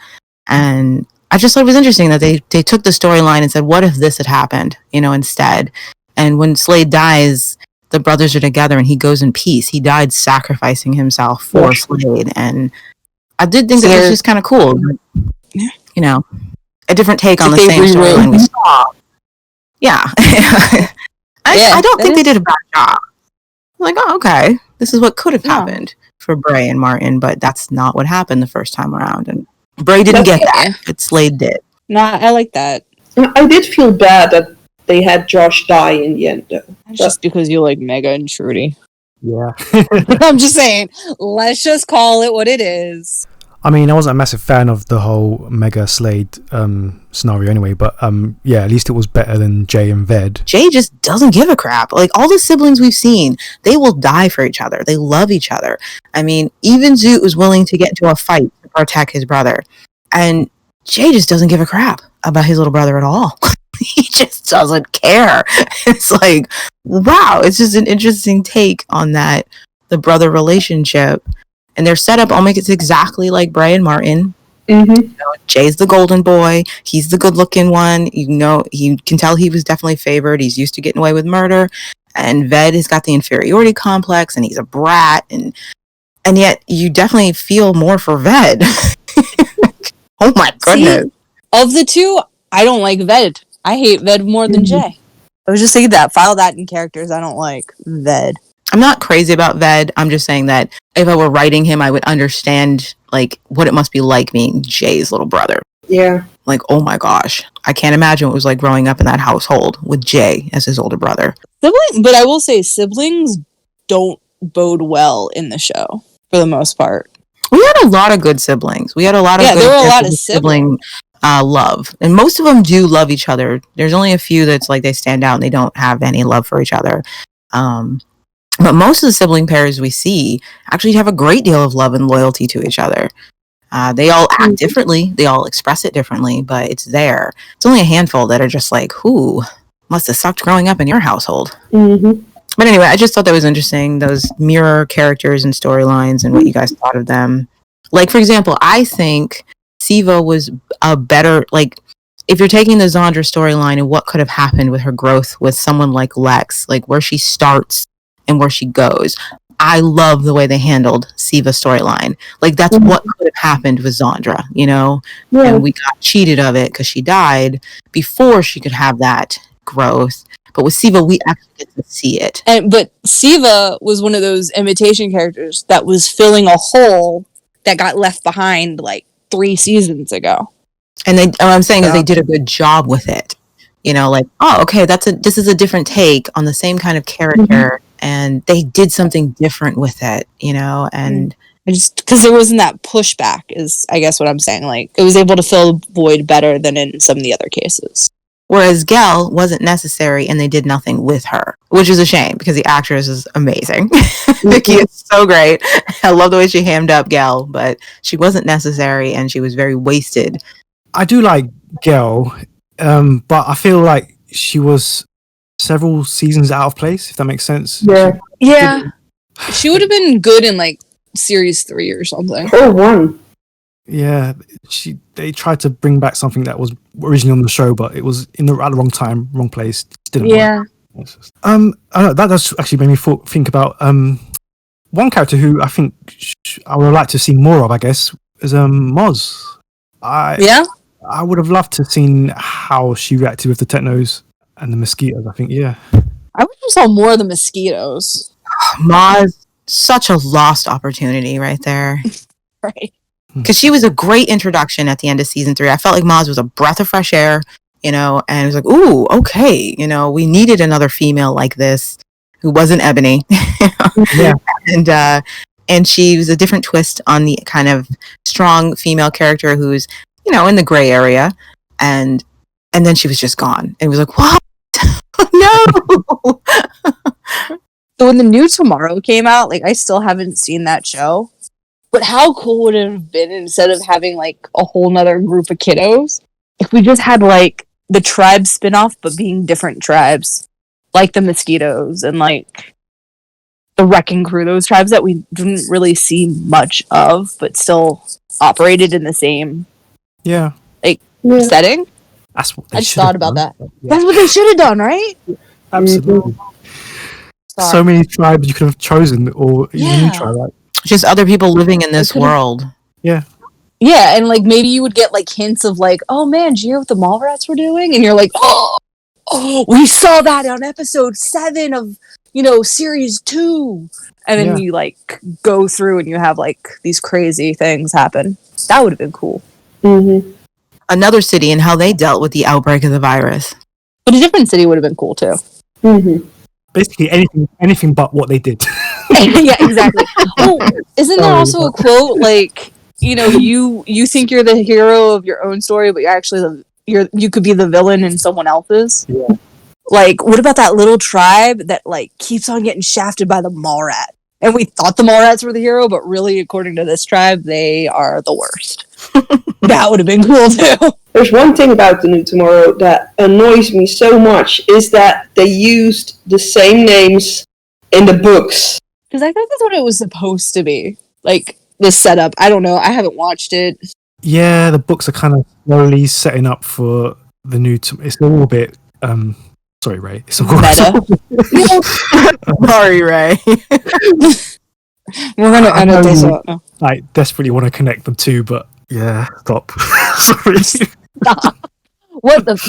And I just thought it was interesting that they took the storyline and said, what if this had happened, you know, instead? And when Slade dies, the brothers are together and he goes in peace. He died sacrificing himself for Slade. And I did think that was just kind of cool. Yeah. You know, a different take on the same storyline we saw. Yeah. I don't think they did a bad job. I'm like, oh, okay. This is what could have happened for Bray and Martin, but that's not what happened the first time around. And Bray didn't get that, but Slade did. No, I like that. I did feel bad that they had Josh die in the end, though. Just because you like Mega and Trudy. Yeah. I'm just saying, let's just call it what it is. I mean, I wasn't a massive fan of the whole Mega Slade scenario anyway, but yeah, at least it was better than Jay and Ved. Jay just doesn't give a crap. Like, all the siblings we've seen, they will die for each other. They love each other. I mean, even Zoot was willing to get into a fight to protect his brother. And Jay just doesn't give a crap about his little brother at all. He just doesn't care. It's like, wow, it's just an interesting take on that, the brother relationship. And their setup almost exactly like Bray and Martin. You know, Jay's the golden boy. He's the good-looking one. You know, you can tell he was definitely favored. He's used to getting away with murder. And Ved has got the inferiority complex, and he's a brat. And yet, you definitely feel more for Ved. Oh my goodness! See, of the two, I don't like Ved. I hate Ved more than Jay. I was just saying that. File that in characters. I don't like Ved. I'm not crazy about Ved. I'm just saying that if I were writing him, I would understand like what it must be like being Jay's little brother. Yeah. Like, oh my gosh, I can't imagine what it was like growing up in that household with Jay as his older brother. But I will say siblings don't bode well in the show for the most part. We had a lot of good siblings. We had a lot of good there were a lot of sibling love, and most of them do love each other. There's only a few that's like they stand out and they don't have any love for each other. But most of the sibling pairs we see actually have a great deal of love and loyalty to each other. They all act differently. They all express it differently, but it's there. It's only a handful that are just like, who must have sucked growing up in your household. But anyway, I just thought that was interesting. Those mirror characters and storylines and what you guys thought of them. Like, for example, I think Siva was a better, like, if you're taking the Zandra storyline and what could have happened with her growth with someone like Lex, like where she starts and where she goes. I love the way they handled Siva's storyline. Like, that's what could have happened with Zandra, you know? Yeah. And we got cheated of it because she died before she could have that growth. But with Siva, we actually get to see it. But Siva was one of those imitation characters that was filling a hole that got left behind like 3 seasons ago. And what I'm saying is they did a good job with it. You know, like, oh, okay, this is a different take on the same kind of character, and they did something different with it, you know, and just because there wasn't that pushback is, I guess, what I'm saying. Like, it was able to fill the void better than in some of the other cases. Whereas Gel wasn't necessary, and they did nothing with her, which is a shame because the actress is amazing. Vicky is so great. I love the way she hammed up Gel, but she wasn't necessary, and she was very wasted. I do like Gel, but I feel like she was several seasons out of place, if that makes sense. Yeah. She would have been good in like series 3 or something. Or one. Yeah, they tried to bring back something that was originally on the show, but it was at the wrong time, wrong place. Didn't work. I don't know, that does actually made me think about one character who I think I would like to see more of. I guess is Moz. I would have loved to have seen how she reacted with the technos and the mosquitoes. I think I wish we saw more of the mosquitoes. Moz, such a lost opportunity right there. Right. Because she was a great introduction at the end of season 3. I felt like Moz was a breath of fresh air, and it was like, ooh, okay, we needed another female like this who wasn't Ebony. Yeah. And she was a different twist on the kind of strong female character who's, in the gray area, and then she was just gone. It was like, what? No. So when the new Tomorrow came out, like I still haven't seen that show. But how cool would it have been instead of having like a whole nother group of kiddos if we just had like the tribe spinoff but being different tribes, like the mosquitoes and like the wrecking crew, those tribes that we didn't really see much of but still operated in the same setting. That's what they I just thought about done. that. Yeah. That's what they should have done, right? Absolutely. Sorry. So many tribes you could have chosen, or even try like. Just other people living in this world. Yeah. Yeah, and like maybe you would get like hints of like, oh man, did you hear what the Mallrats were doing? And you're like, oh, we saw that on episode 7 of series 2. And then you like go through and you have like these crazy things happen. That would have been cool. Mm-hmm. Another city and how they dealt with the outbreak of the virus. But a different city would have been cool too. Mm-hmm. Basically anything but what they did. Yeah, exactly. Oh, isn't there also a quote like, you think you're the hero of your own story, but you're actually you could be the villain in someone else's? Yeah. Like, what about that little tribe that like keeps on getting shafted by the Mallrat? And we thought the Mallrats were the hero, but really, according to this tribe, they are the worst. That would have been cool too. There's one thing about the new Tomorrow that annoys me so much is that they used the same names in the books. Because I thought that's what it was supposed to be. Like, the setup. I don't know. I haven't watched it. Yeah, the books are kind of slowly setting up for the new. It's a little bit. Sorry, Ray. It's a Meta. Sorry, Ray. We're gonna edit this out. No. I desperately want to connect them too, but yeah, stop. Sorry. Stop.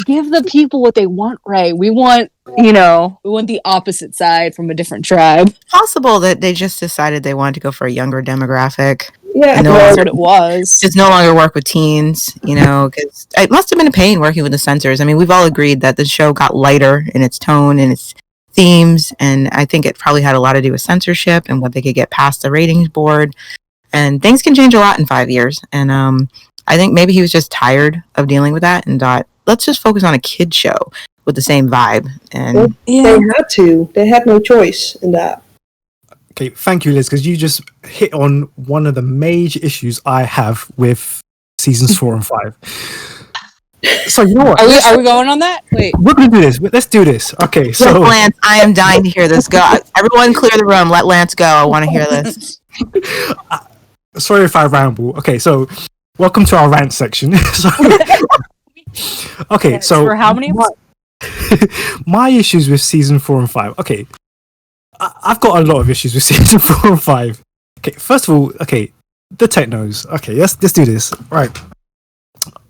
Give the people what they want, Ray. We want, we want the opposite side from a different tribe. Possible that they just decided they wanted to go for a younger demographic. Yeah, That's what it was. Just no longer work with teens, because it must have been a pain working with the censors. I mean, we've all agreed that the show got lighter in its tone and its themes, and I think it probably had a lot to do with censorship and what they could get past the ratings board. And things can change a lot in 5 years. And I think maybe he was just tired of dealing with that and thought, let's just focus on a kid show with the same vibe. And they had to. They had no choice in that. Okay, thank you, Liz, because you just hit on one of the major issues I have with seasons 4 and 5. So you know what? Are we going on that? Wait. We're gonna do this. Let's do this. Okay, so Lance, I am dying to hear this. Go, everyone, clear the room. Let Lance go. I want to hear this. Sorry if I ramble. Okay, so welcome to our rant section. Okay, so for how many? My issues with season 4 and 5. Okay, I've got a lot of issues with season 4 and 5. Okay, first of all, the technos. Okay, let's do this. Right.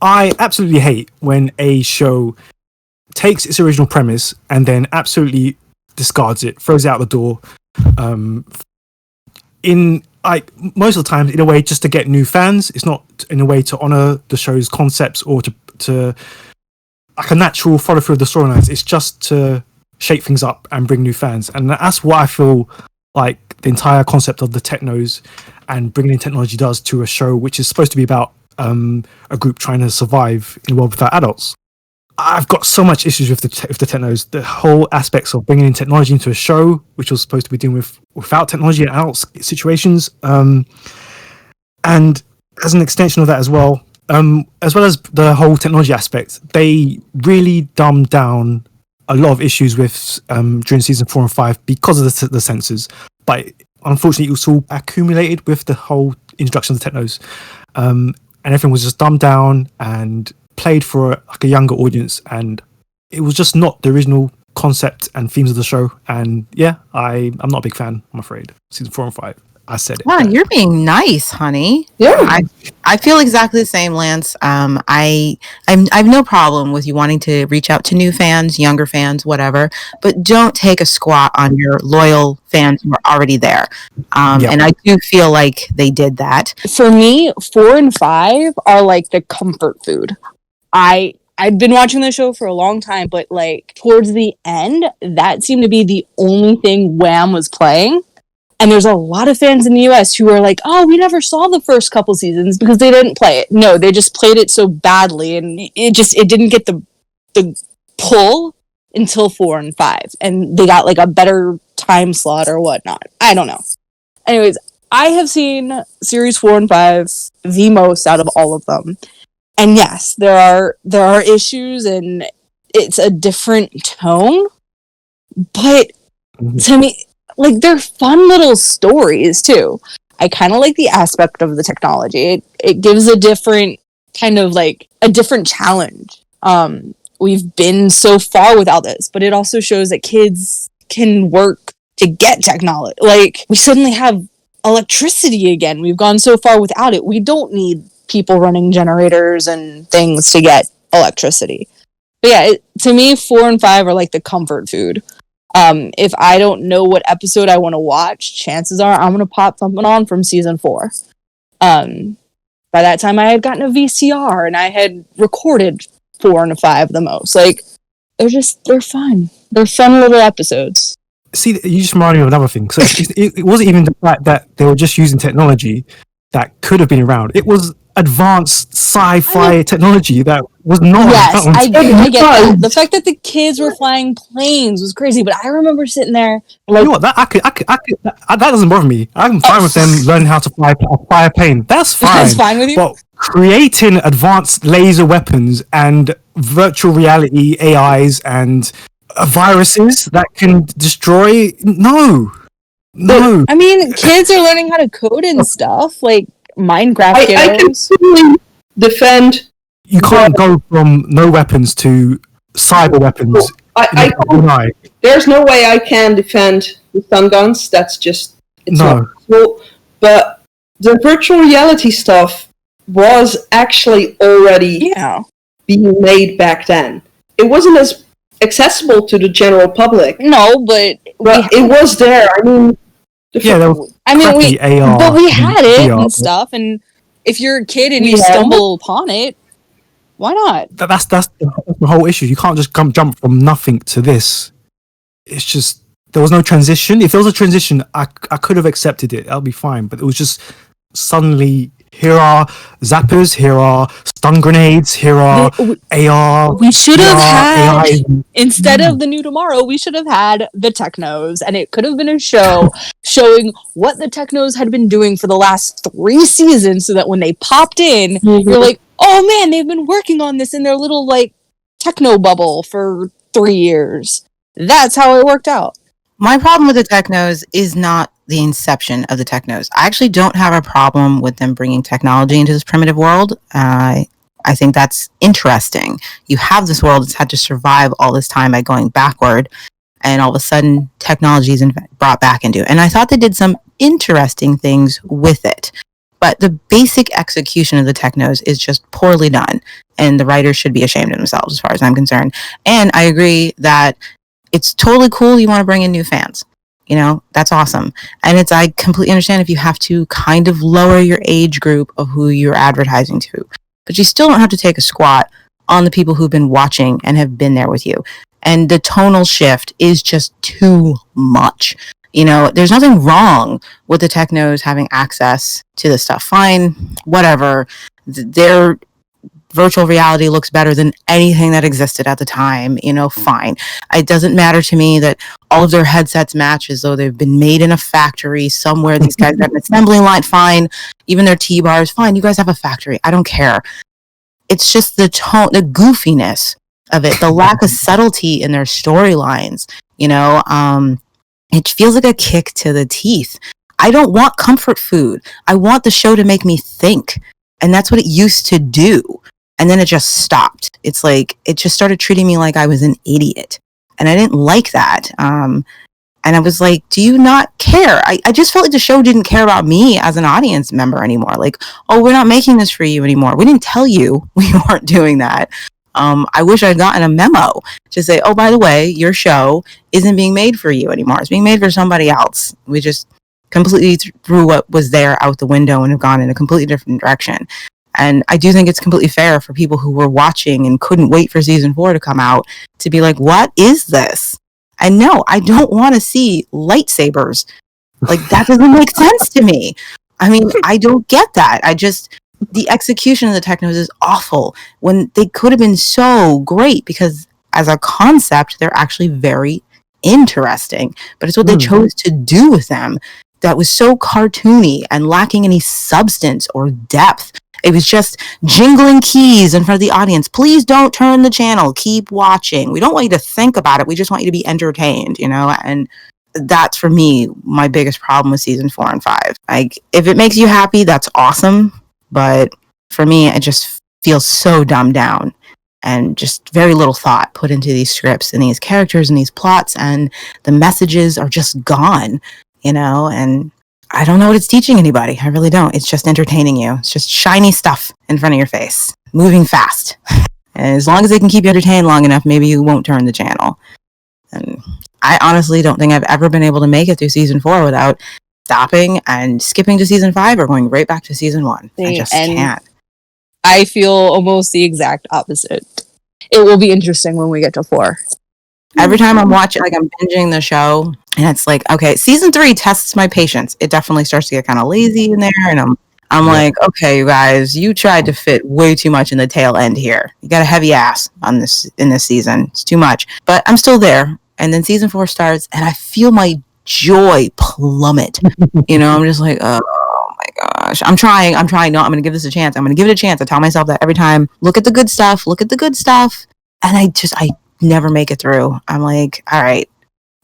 I absolutely hate when a show takes its original premise and then absolutely discards it, throws it out the door. In like most of the time, in a way, just to get new fans. It's not in a way to honor the show's concepts or to like a natural follow through of the storylines. It's just to shake things up and bring new fans, and that's what I feel like the entire concept of the technos and bringing in technology does to a show which is supposed to be about a group trying to survive in a world without adults. I've got so much issues with the technos. The whole aspects of bringing in technology into a show, which was supposed to be dealing with without technology in adult situations, and as an extension of that as well as the whole technology aspect, they really dumbed down a lot of issues with during season 4 and 5 because of the sensors. But unfortunately, it was all accumulated with the whole introduction of the technos, and everything was just dumbed down and played for a younger audience, and it was just not the original concept and themes of the show. And yeah, I'm not a big fan, I'm afraid. Season 4 and 5, I said it. Wow, you're being nice, honey. Yeah. I feel exactly the same, Lance. I have no problem with you wanting to reach out to new fans, younger fans, whatever, but don't take a squat on your loyal fans who are already there. And I do feel like they did that. For me, 4 and 5 are like the comfort food. I'd been watching the show for a long time, but like towards the end, that seemed to be the only thing Wham was playing. And there's a lot of fans in the US who are like, oh, we never saw the first couple seasons because they didn't play it. No, they just played it so badly, and it didn't get the pull until 4 and 5. And they got like a better time slot or whatnot. I don't know. Anyways, I have seen series 4 and 5 the most out of all of them. And yes, there are issues, and it's a different tone. But to me, like, they're fun little stories too. I kind of like the aspect of the technology. It gives a different kind of like a different challenge. We've been so far without this, but it also shows that kids can work to get technology. Like, we suddenly have electricity again. We've gone so far without it. We don't need people running generators and things to get electricity. But yeah, to me, 4 and 5 are like the comfort food. If I don't know what episode I want to watch, chances are I'm going to pop something on from season 4. By that time, I had gotten a VCR and I had recorded 4 and 5 the most. Like, they're fun. They're fun little episodes. See, you just reminded me of another thing. So it wasn't even the fact that they were just using technology that could have been around. It was advanced sci-fi technology that was not around. I get that. The fact that the kids were flying planes was crazy, but I remember sitting there like, you know what? That doesn't bother me. I'm fine with them learning how to fly a plane. That's fine. That's fine with you? But creating advanced laser weapons and virtual reality AIs and viruses that can destroy, no. I mean, kids are learning how to code and stuff, like Minecraft I can heroes. fully defend. You can't go from no weapons to cyber weapons. There's no way I can defend the stun guns. That's just not possible. But the virtual reality stuff was actually already being made back then. It wasn't as accessible to the general public. No, but it was there. I mean, we had it and stuff. And if you're a kid and you stumble upon it, why not? That's the whole issue. You can't just jump from nothing to this. It's just there was no transition. If there was a transition, I could have accepted it. That'll be fine. But it was just suddenly, here are zappers, here are stun grenades, here are AR. We should have had, instead of the New Tomorrow, we should have had the Technos, and it could have been a show showing what the Technos had been doing for the last 3 seasons, so that when they popped in, you're like, oh man, they've been working on this in their little like techno bubble for 3 years. That's how it worked out. My problem with the Technos is not the inception of the Technos. I actually don't have a problem with them bringing technology into this primitive world. I think that's interesting. You have this world that's had to survive all this time by going backward, and all of a sudden technology is brought back into it. And I thought they did some interesting things with it. But the basic execution of the Technos is just poorly done, and the writers should be ashamed of themselves as far as I'm concerned. And I agree that it's totally cool you want to bring in new fans. You know, that's awesome. And I completely understand if you have to kind of lower your age group of who you're advertising to. But you still don't have to take a squat on the people who've been watching and have been there with you. And the tonal shift is just too much. You know, there's nothing wrong with the Technos having access to this stuff. Fine, whatever. They're virtual reality looks better than anything that existed at the time, fine. It doesn't matter to me that all of their headsets match as though they've been made in a factory somewhere. These guys have an assembly line, fine. Even their T-bars, fine. You guys have a factory. I don't care. It's just the tone, the goofiness of it, the lack of subtlety in their storylines, it feels like a kick to the teeth. I don't want comfort food. I want the show to make me think. And that's what it used to do. And then it just stopped. It's like, it just started treating me like I was an idiot. And I didn't like that. And I was like, do you not care? I just felt like the show didn't care about me as an audience member anymore. Like, oh, we're not making this for you anymore. We didn't tell you we weren't doing that. I wish I'd gotten a memo to say, oh, by the way, your show isn't being made for you anymore. It's being made for somebody else. We just completely threw what was there out the window and have gone in a completely different direction. And I do think it's completely fair for people who were watching and couldn't wait for season 4 to come out to be like, what is this? And no, I don't want to see lightsabers. Like, that doesn't make sense to me. I mean, I don't get that. The execution of the technos is awful when they could have been so great, because as a concept, they're actually very interesting. But it's what they chose to do with them that was so cartoony and lacking any substance or depth. It was just jingling keys in front of the audience. Please don't turn the channel. Keep watching. We don't want you to think about it. We just want you to be entertained, And that's, for me, my biggest problem with season 4 and 5. Like, if it makes you happy, that's awesome. But for me, it just feels so dumbed down and just very little thought put into these scripts and these characters and these plots, and the messages are just gone, and I don't know what it's teaching anybody. I really don't. It's just entertaining you. It's just shiny stuff in front of your face, moving fast. And as long as they can keep you entertained long enough, maybe you won't turn the channel. And I honestly don't think I've ever been able to make it through season 4 without stopping and skipping to season 5 or going right back to season 1. I just can't. I feel almost the exact opposite. It will be interesting when we get to 4. Every time I'm watching, like, I'm binging the show, and it's like, okay, season 3 tests my patience. It definitely starts to get kind of lazy in there, and I'm like, okay, you guys, you tried to fit way too much in the tail end here. You got a heavy ass in this season. It's too much. But I'm still there. And then season 4 starts, and I feel my joy plummet. I'm just like, oh my gosh. I'm trying. No, I'm going to give this a chance. I'm going to give it a chance. I tell myself that every time. Look at the good stuff. And I never make it through. I'm like, all right,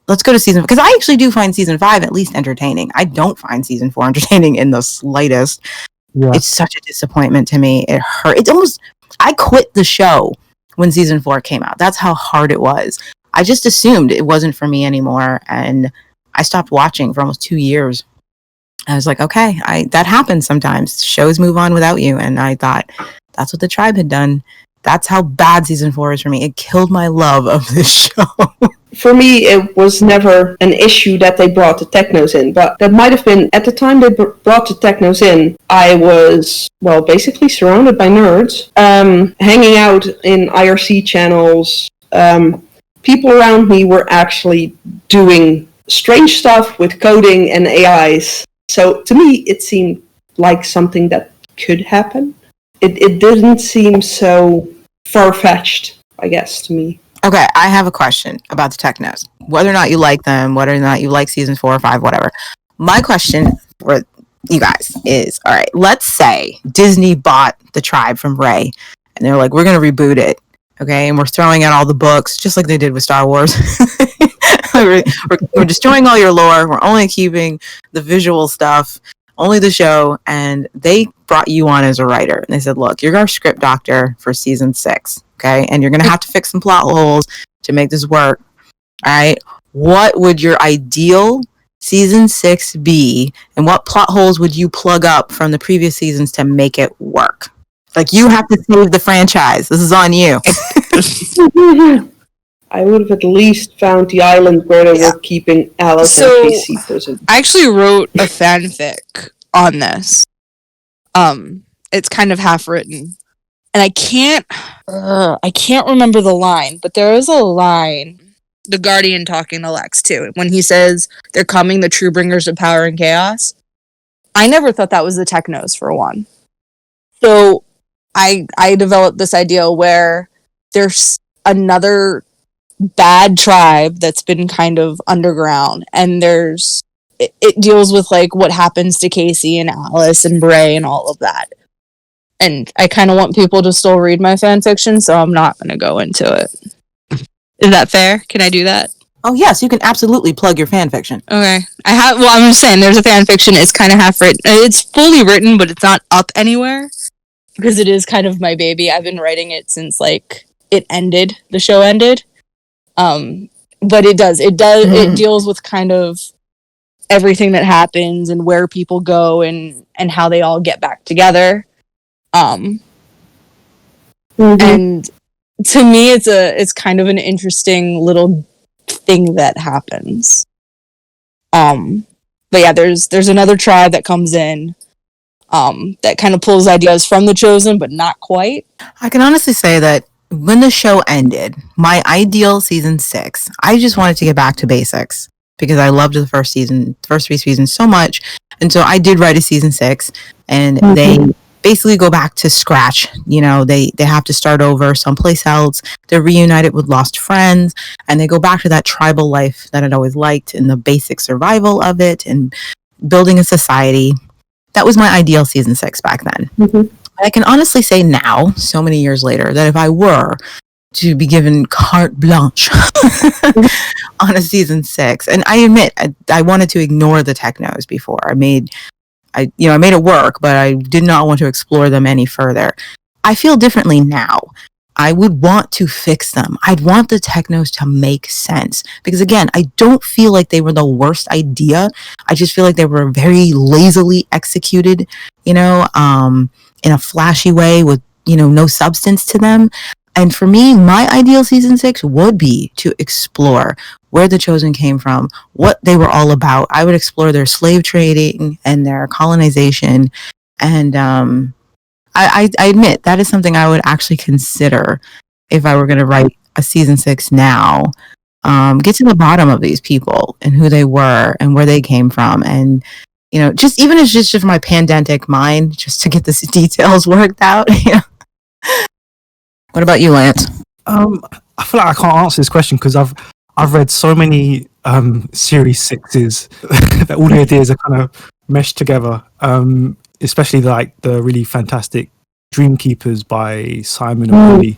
let's go to season, because I actually do find season 5 at least entertaining. I don't find season 4 entertaining in the slightest. Yeah. It's such a disappointment to me. It hurt. It's almost, I quit the show when season 4 came out. That's how hard it was. I just assumed it wasn't for me anymore, and I stopped watching for almost 2 years. I was like, okay, that happens sometimes. Shows move on without you, and I thought that's what the tribe had done. That's how bad season 4 is for me. It killed my love of this show. For me, it was never an issue that they brought the technos in, but that might have been, at the time they brought the technos in, I was, basically surrounded by nerds, hanging out in IRC channels. People around me were actually doing strange stuff with coding and AIs. So to me, it seemed like something that could happen. It didn't seem so far-fetched, I guess, to me. Okay, I have a question about the technos. Whether or not you like them, whether or not you like season 4 or 5, whatever. My question for you guys is, all right, let's say Disney bought the tribe from Ray, and they're like, we're going to reboot it, okay? And we're throwing out all the books, just like they did with Star Wars. we're destroying all your lore. We're only keeping the visual stuff, only the show, and they brought you on as a writer. And they said, look, you're our script doctor for season 6, okay? And you're going to have to fix some plot holes to make this work, all right? What would your ideal season 6 be, and what plot holes would you plug up from the previous seasons to make it work? Like, you have to save the franchise. This is on you. I would have at least found the island where they were keeping Alice and Casey prison. I actually wrote a fanfic on this. It's kind of half written, and I can't remember the line, but there is a line, the Guardian talking to Lex too, when he says they're coming, the true bringers of power and chaos. I never thought that was the Technos, for one. So I developed this idea where there's another bad tribe that's been kind of underground, and it deals with like what happens to Casey and Alice and Bray and all of that. And I kind of want people to still read my fan fiction, so I'm not going to go into it. Is that fair? Can I do that? Oh yes, you can absolutely plug your fan fiction. Okay. I'm just saying there's a fan fiction. It's kind of half written. It's fully written, but it's not up anywhere because it is kind of my baby. I've been writing it since like the show ended. But it deals with kind of everything that happens and where people go and how they all get back together. And to me it's kind of an interesting little thing that happens. But yeah, there's another tribe that comes in that kind of pulls ideas from the Chosen, but not quite. I can honestly say that when the show ended, my ideal season 6, I just wanted to get back to basics because I loved the first 3 seasons so much. And so I did write a season 6, and they basically go back to scratch. You know, they have to start over someplace else. They're reunited with lost friends, and they go back to that tribal life that I'd always liked and the basic survival of it and building a society. That was my ideal season 6 back then. I can honestly say now, so many years later, that if I were to be given carte blanche on a season 6, and I admit I wanted to ignore the technos before. I made it work, but I did not want to explore them any further. I feel differently now. I would want to fix them. I'd want the technos to make sense because, again, I don't feel like they were the worst idea. I just feel like they were very lazily executed, in a flashy way with, no substance to them. And for me, my ideal season 6 would be to explore where the Chosen came from, what they were all about. I would explore their slave trading and their colonization. And I admit that is something I would actually consider if I were going to write a season 6 now. Get to the bottom of these people and who they were and where they came from. And just even if it's just my pedantic mind, just to get the details worked out. What about you, Lance? I feel like I can't answer this question because I've read so many series 6s that all the ideas are kind of meshed together. Especially like the really fantastic Dream Keepers by Simon and Willie.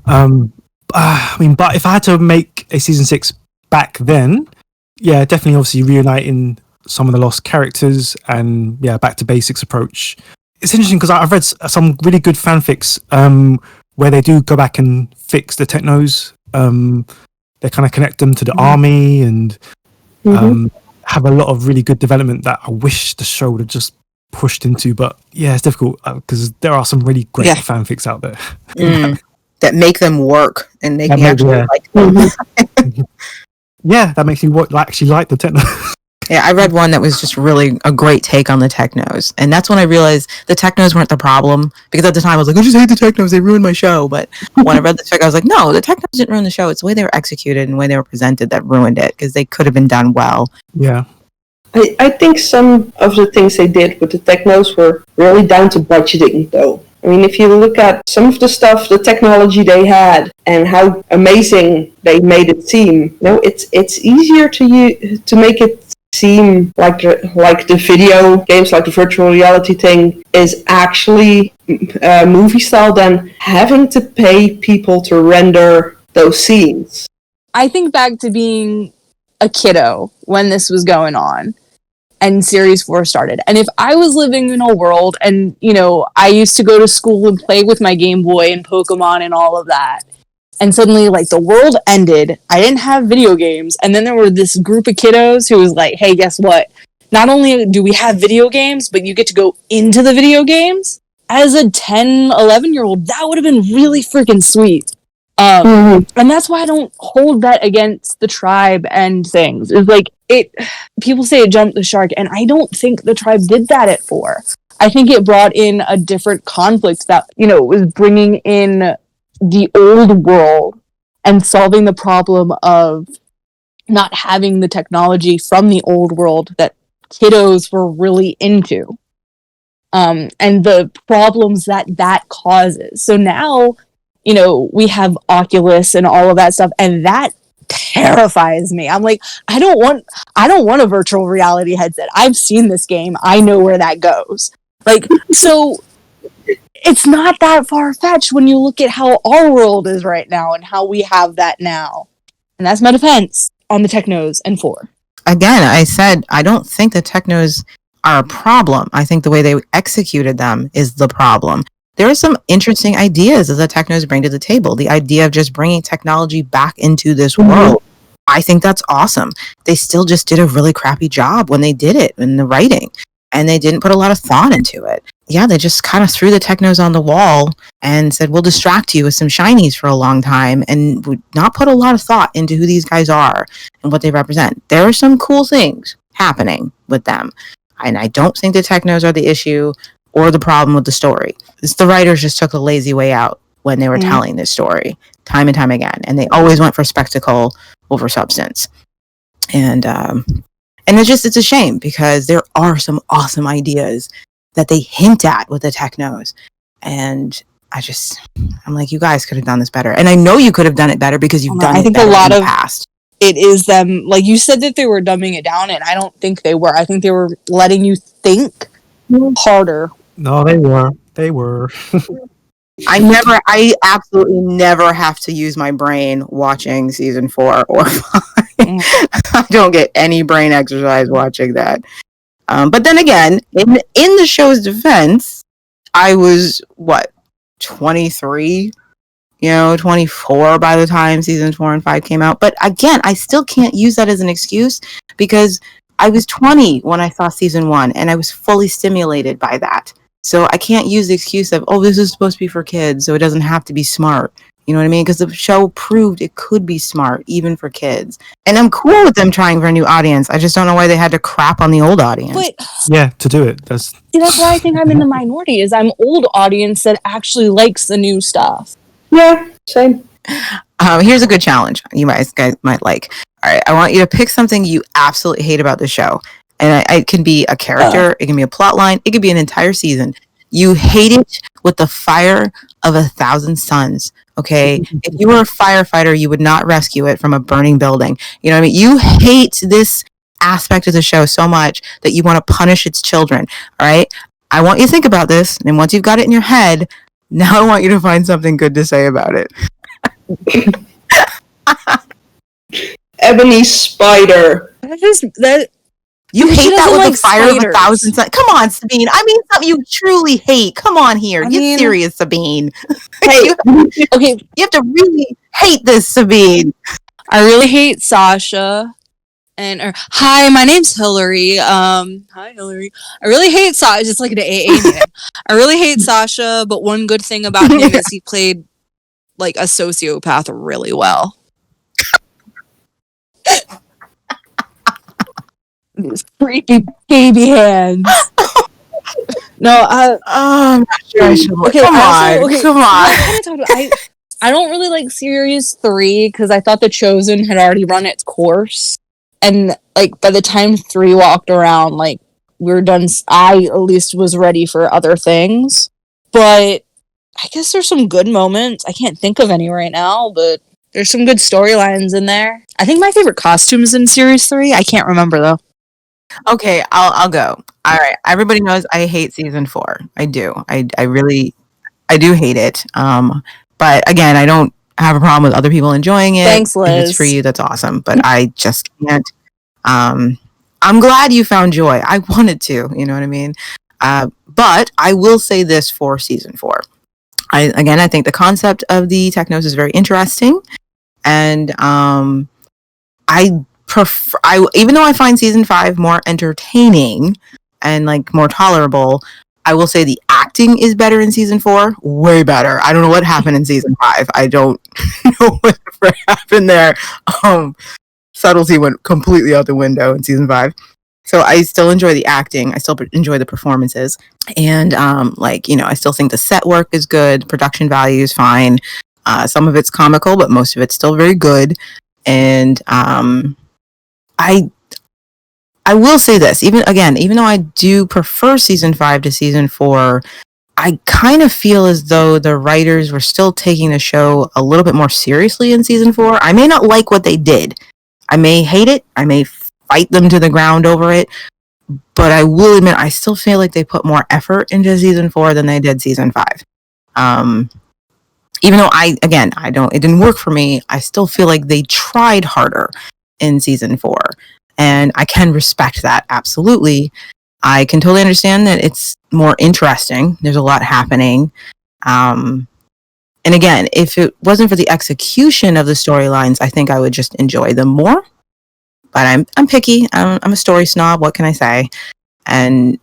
But if I had to make a season 6 back then, yeah, definitely obviously reuniting some of the lost characters and back to basics approach. It's interesting because I've read some really good fanfics where they do go back and fix the technos. They kind of connect them to the army and have a lot of really good development that I wish the show would have just pushed into. But yeah, it's difficult because there are some really great fanfics out there that make them work and make me actually like them. That makes you actually like the technos. Yeah, I read one that was just really a great take on the technos. And that's when I realized the technos weren't the problem. Because at the time I was like, I just hate the technos, they ruined my show. But when I read the fic, I was like, no, the technos didn't ruin the show. It's the way they were executed and the way they were presented that ruined it. Because they could have been done well. Yeah. I think some of the things they did with the technos were really down to budgeting, though. I mean, if you look at some of the stuff, the technology they had, and how amazing they made it seem, it's easier to make it seem like the video games, like the virtual reality thing, is actually movie style than having to pay people to render those scenes. I think back to being a kiddo when this was going on and Series 4 started. And if I was living in a world and, I used to go to school and play with my Game Boy and Pokemon and all of that, and suddenly, like, the world ended, I didn't have video games, and then there were this group of kiddos who was like, hey, guess what? Not only do we have video games, but you get to go into the video games. As a 10, 11-year-old, that would have been really freaking sweet. And that's why I don't hold that against the tribe and things. It's like, people say it jumped the shark, and I don't think the tribe did that at 4. I think it brought in a different conflict that, was bringing in the old world and solving the problem of not having the technology from the old world that kiddos were really into. and the problems that causes. So now, we have Oculus and all of that stuff, and that terrifies me. I'm like, I don't want a virtual reality headset. I've seen this game. I know where that goes. Like, so it's not that far-fetched when you look at how our world is right now and how we have that now. And that's my defense on the technos and 4. Again, I said, I don't think the technos are a problem. I think the way they executed them is the problem. There are some interesting ideas that the technos bring to the table. The idea of just bringing technology back into this world. I think that's awesome. They still just did a really crappy job when they did it in the writing. And they didn't put a lot of thought into it. Yeah, they just kind of threw the technos on the wall and said, we'll distract you with some shinies for a long time, and would not put a lot of thought into who these guys are and what they represent. There are some cool things happening with them. And I don't think the technos are the issue or the problem with the story. It's the writers just took a lazy way out when they were telling this story time and time again. And they always went for spectacle over substance. And it's a shame, because there are some awesome ideas that they hint at with the technos. And I'm like, you guys could have done this better. And I know you could have done it better because you've done it better in the past. It is them, like you said, that they were dumbing it down, and I don't think they were. I think they were letting you think harder. No, they were. They were. I absolutely never have to use my brain watching season 4 or 5. I don't get any brain exercise watching that. But then again, in the show's defense, I was 23, 24 by the time season 4 and 5 came out. But again, I still can't use that as an excuse, because I was 20 when I saw season 1, and I was fully stimulated by that. So I can't use the excuse of, this is supposed to be for kids, so it doesn't have to be smart. You know what I mean? Because the show proved it could be smart, even for kids. And I'm cool with them trying for a new audience. I just don't know why they had to crap on the old audience. But yeah, to do it. That's why I think I'm in the minority, is I'm old audience that actually likes the new stuff. Yeah, same. Here's a good challenge you guys might like. All right, I want you to pick something you absolutely hate about the show. And it can be a character, it can be a plot line, it could be an entire season. You hate it with the fire of 1,000 suns, okay? If you were a firefighter, you would not rescue it from a burning building. You know what I mean? You hate this aspect of the show so much that you want to punish its children, all right? I want you to think about this, and once you've got it in your head, now I want you to find something good to say about it. Ebony Spider. You hate that with the fire spiders. of 1,000 suns. Come on, Sabine. I mean, something you truly hate. Come on here. Get serious, Sabine. Hey, okay. You have to really hate this, Sabine. I really hate Sasha. Hi, my name's Hillary. Hi, Hillary. I really hate Sasha. It's just like an AA meeting. I really hate Sasha, but one good thing about him is he played like a sociopath really well. These freaky baby hands. No, I'm not sure I should. Okay, come on. I don't really like series 3 because I thought The Chosen had already run its course, and like by the time 3 walked around, like we were done. I at least was ready for other things, but I guess there's some good moments. I can't think of any right now, but there's some good storylines in there. I think my favorite costume is in series 3. I can't remember though. Okay, I'll go. All right. Everybody knows I hate season 4. I do. I do hate it. But again, I don't have a problem with other people enjoying it. Thanks, Liz. If it's for you, that's awesome. But I just can't. I'm glad you found joy. I wanted to, you know what I mean? But I will say this for season 4. I think the concept of the technos is very interesting. And even though I find season 5 more entertaining and like more tolerable, I will say the acting is better in season 4, way better. I don't know what happened in season 5. I don't know whatever happened there. Subtlety went completely out the window in season 5. So I still enjoy the acting. I still enjoy the performances. And I still think the set work is good. Production value is fine. Some of it's comical, but most of it's still very good. And I will say this, even though I do prefer season 5 to season 4, I kind of feel as though the writers were still taking the show a little bit more seriously in season 4. I may not like what they did. I may hate it. I may fight them to the ground over it. But I will admit, I still feel like they put more effort into season 4 than they did season 5. Even though it didn't work for me, I still feel like they tried harder in season 4. And I can respect that, absolutely. I can totally understand that it's more interesting. There's a lot happening. And again, if it wasn't for the execution of the storylines, I think I would just enjoy them more. But I'm picky. I'm a story snob. What can I say? And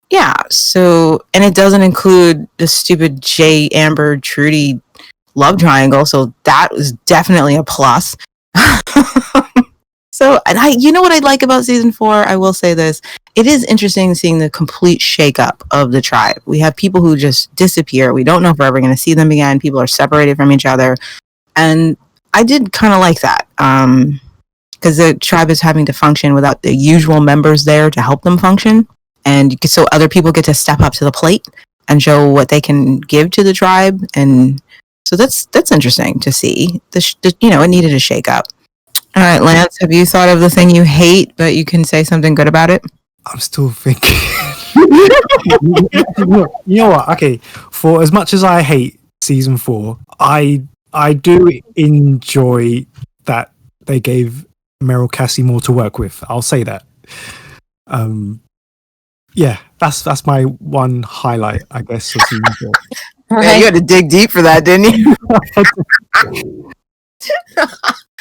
yeah, so, and it doesn't include the stupid Jay, Amber, Trudy love triangle. So that was definitely a plus. So, and you know what I like about season 4? I will say this. It is interesting seeing the complete shakeup of the tribe. We have people who just disappear. We don't know if we're ever going to see them again. People are separated from each other. And I did kind of like that. Because the tribe is having to function without the usual members there to help them function. And so other people get to step up to the plate and show what they can give to the tribe. And so that's interesting to see. It needed a shakeup. All right, Lance, have you thought of the thing you hate, but you can say something good about it? I'm still thinking. You know what? Okay, for as much as I hate season 4, I do enjoy that they gave Meryl Cassie more to work with. I'll say that. Yeah, that's my one highlight, I guess, of season 4. Yeah, you had to dig deep for that, didn't you?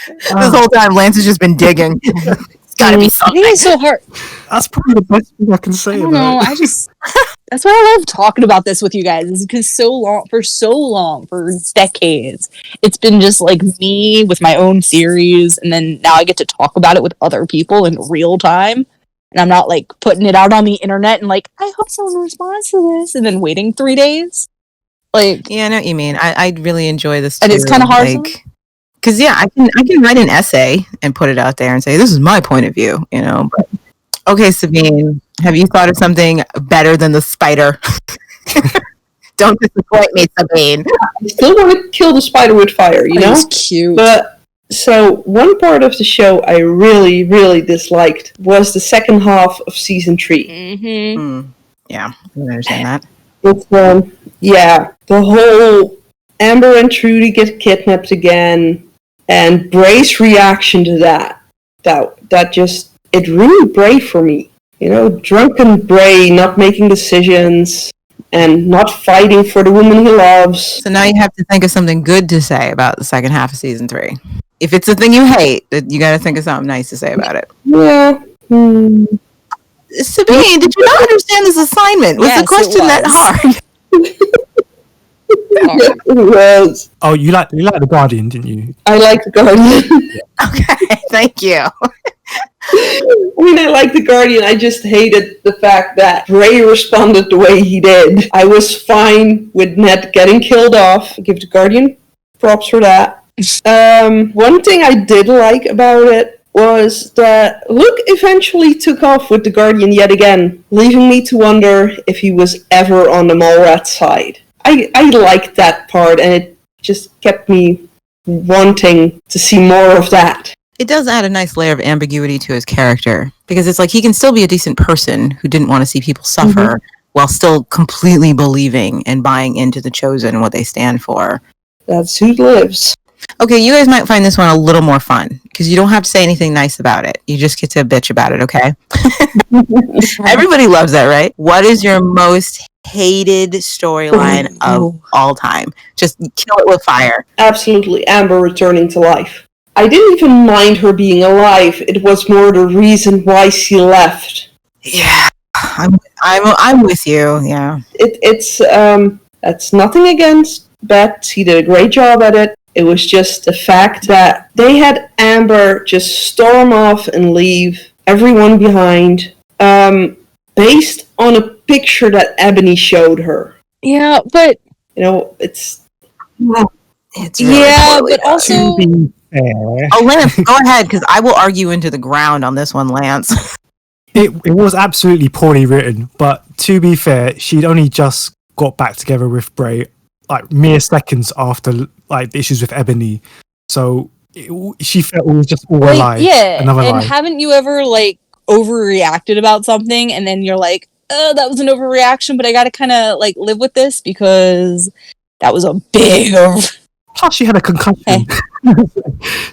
This whole time, Lance has just been digging. It's got to be I something. think it's so hard. That's probably the best thing I can say. I don't know. That's why I love talking about this with you guys. Is because for decades, it's been just like me with my own series, and then now I get to talk about it with other people in real time, and I'm not like putting it out on the internet and like I hope someone responds to this, and then waiting 3 days. Like, Yeah, I know what you mean. I really enjoy this, and it's too. kind of hard. Because I can write an essay and put it out there and say this is my point of view. But, okay, Sabine, have you thought of something better than the spider? Don't disappoint me, Sabine. I still want to kill the spider with fire, you know? It's cute. But so one part of the show I really, really disliked was the second half of season 3. Mm-hmm. Yeah, I can understand that. It's the whole Amber and Trudy get kidnapped again, and Bray's reaction to that just, it ruined Bray for me. Drunken Bray not making decisions and not fighting for the woman he loves. So now you have to think of something good to say about the second half of season 3. If it's a thing you hate, you got to think of something nice to say about it. Yeah. Sabine, did you not understand this assignment? Was Yes, the question that hard? It was. Oh, you like The Guardian, didn't you? I like The Guardian. Okay, thank you. I like The Guardian. I just hated the fact that Bray responded the way he did. I was fine with Ned getting killed off. Give The Guardian props for that. One thing I did like about it was that Luke eventually took off with The Guardian yet again, leaving me to wonder if he was ever on the Mallrat side. I liked that part, and it just kept me wanting to see more of that. It does add a nice layer of ambiguity to his character, because it's like he can still be a decent person who didn't want to see people suffer while still completely believing and buying into the Chosen and what they stand for. That's who lives. Okay, you guys might find this one a little more fun, because you don't have to say anything nice about it. You just get to bitch about it, okay? Everybody loves that, right? What is your most hated storyline of all time? Just kill it with fire. Absolutely, Amber returning to life. I didn't even mind her being alive. It was more the reason why she left. Yeah, I'm with you. Yeah, That's nothing against Beth. She did a great job at it. It was just the fact that they had Amber just storm off and leave everyone behind, based on a picture that Ebony showed her. Yeah, but it's really yeah, poorly but done. also To be fair, Oh, Lance, go ahead, because I will argue into the ground on this one, Lance. it was absolutely poorly written. But to be fair, she'd only just got back together with Bray, like mere seconds after like the issues with Ebony. So she felt it was just all a lie. Yeah, another and lie. haven't you ever like overreacted about something, and then you're like, "Oh, that was an overreaction, but I got to kind of like live with this because that was a big over." Plus, she had a concussion. Hey.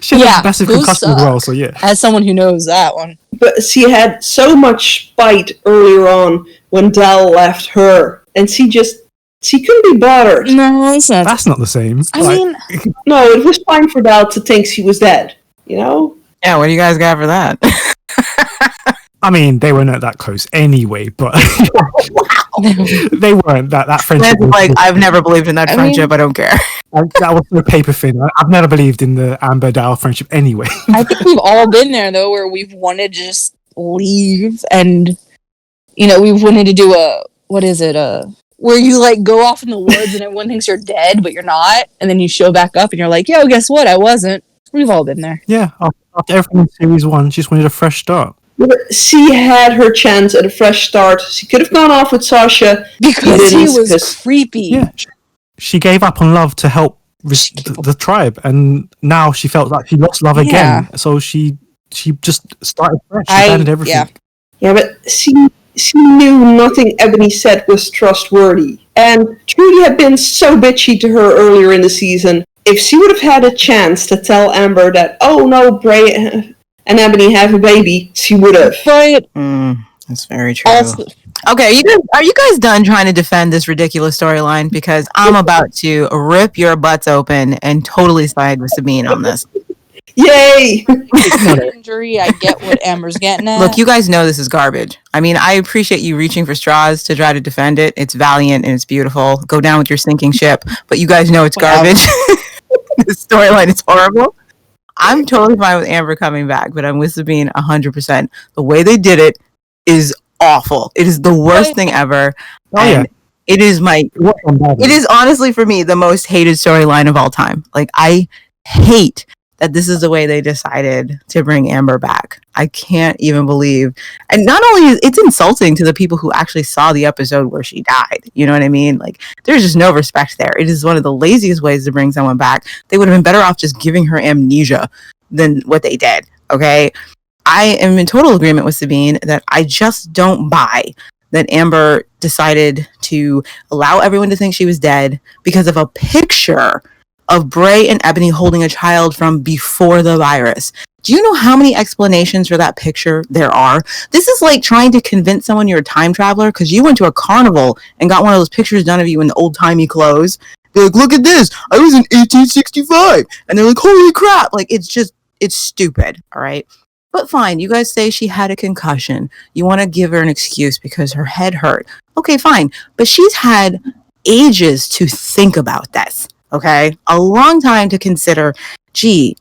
She had Yeah, a massive those concussion as well. suck. So yeah. As someone who knows that one, But she had so much spite earlier on when Dal left her, and she couldn't be bothered. no, it's not. That's not the same. I Like, mean, No, it was fine for Dal to think she was dead. You know? Yeah, what do you guys got for that? I mean, they weren't that close anyway, but they weren't. That friendship. That's like, I've never believed in that I friendship. mean- I don't care. That was no paper thing. I've never believed in the Amber Dow friendship anyway. I think we've all been there though, where we've wanted to just leave, and we've wanted to do where you like go off in the woods and everyone thinks you're dead, but you're not, and then you show back up and you're like, "Yo, guess what? I wasn't." We've all been there. Yeah, after everything in series 1, she just wanted a fresh start. She had her chance at a fresh start. She could have gone off with Sasha. Because he didn't, was 'cause- creepy. Yeah, she gave up on love to help the tribe, and now she felt like she lost love again. So she just started fresh. She abandoned everything. yeah. Yeah, but she knew nothing Ebony said was trustworthy. And Trudy had been so bitchy to her earlier in the season. If she would have had a chance to tell Amber that, oh no, Bray and Ebony have a baby, she would have. But That's very true. also, Okay, are you guys done trying to defend this ridiculous storyline? Because I'm about to rip your butts open and totally side with Sabine on this. Yay! injury, I get what Amber's getting at. Look, you guys know this is garbage. I mean, I appreciate you reaching for straws to try to defend it. It's valiant and it's beautiful. Go down with your sinking ship. But you guys know it's Wow. garbage. This storyline is horrible. I'm totally fine with Amber coming back, but I'm with Sabine 100%. The way they did it is awful. It is the worst thing ever. Oh, yeah. And it is it is honestly for me the most hated storyline of all time. Like, I hate that this is the way they decided to bring Amber back. I can't even believe. And not only is it's insulting to the people who actually saw the episode where she died. You know what I mean? Like, there's just no respect there. It is one of the laziest ways to bring someone back. They would have been better off just giving her amnesia than what they did. Okay? I am in total agreement with Sabine that I just don't buy that Amber decided to allow everyone to think she was dead because of a picture of Bray and Ebony holding a child from before the virus. Do you know how many explanations for that picture there are? This is like trying to convince someone you're a time traveler because you went to a carnival and got one of those pictures done of you in the old-timey clothes. They're like, look at this. I was in 1865. And they're like, holy crap. Like, it's stupid. All right. But fine. You guys say she had a concussion. You want to give her an excuse because her head hurt. Okay, fine. But she's had ages to think about this. Okay, a long time to consider, gee,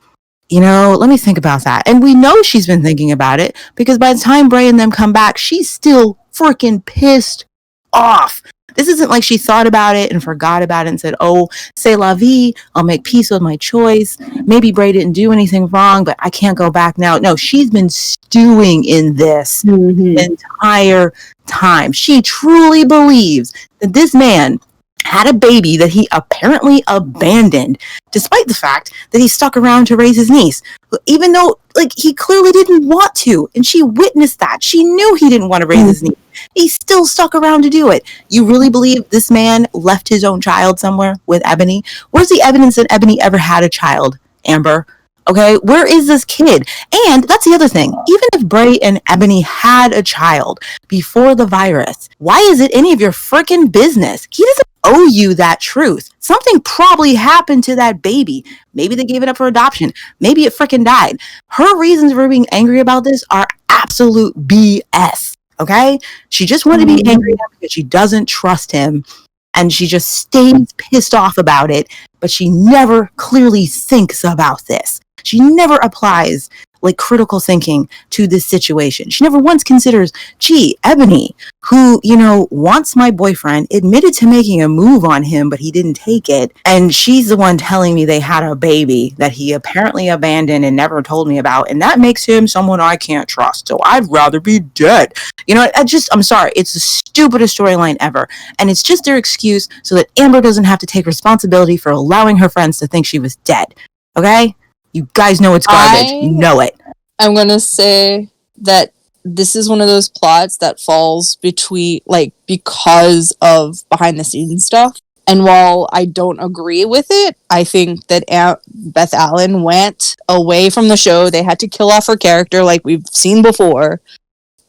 let me think about that. And we know she's been thinking about it because by the time Bray and them come back, she's still freaking pissed off. This isn't like she thought about it and forgot about it and said, oh, c'est la vie, I'll make peace with my choice. Maybe Bray didn't do anything wrong, but I can't go back now. No, she's been stewing in this the entire time. She truly believes that this man had a baby that he apparently abandoned, despite the fact that he stuck around to raise his niece, even though, like, he clearly didn't want to, and she witnessed that. She knew he didn't want to raise his niece. He still stuck around to do it. You really believe this man left his own child somewhere with Ebony? Where's the evidence that Ebony ever had a child, Amber? Okay, where is this kid? And that's the other thing. Even if Bray and Ebony had a child before the virus, why is it any of your freaking business? He doesn't owe you that truth. Something probably happened to that baby. Maybe they gave it up for adoption. Maybe it freaking died. Her reasons for being angry about this are absolute BS. Okay? She just wanted to be angry at him because she doesn't trust him. And she just stays pissed off about it. But she never clearly thinks about this. She never applies like critical thinking to this situation. She never once considers, gee, Ebony, who, you know, wants my boyfriend, admitted to making a move on him, but he didn't take it. And she's the one telling me they had a baby that he apparently abandoned and never told me about. And that makes him someone I can't trust. So I'd rather be dead. You know, I'm sorry. It's the stupidest storyline ever. And it's just their excuse so that Amber doesn't have to take responsibility for allowing her friends to think she was dead. Okay? You guys know it's garbage. You know it. I'm going to say that this is one of those plots that falls between, like, because of behind the scenes stuff. And while I don't agree with it, I think that Beth Allen went away from the show. They had to kill off her character like we've seen before.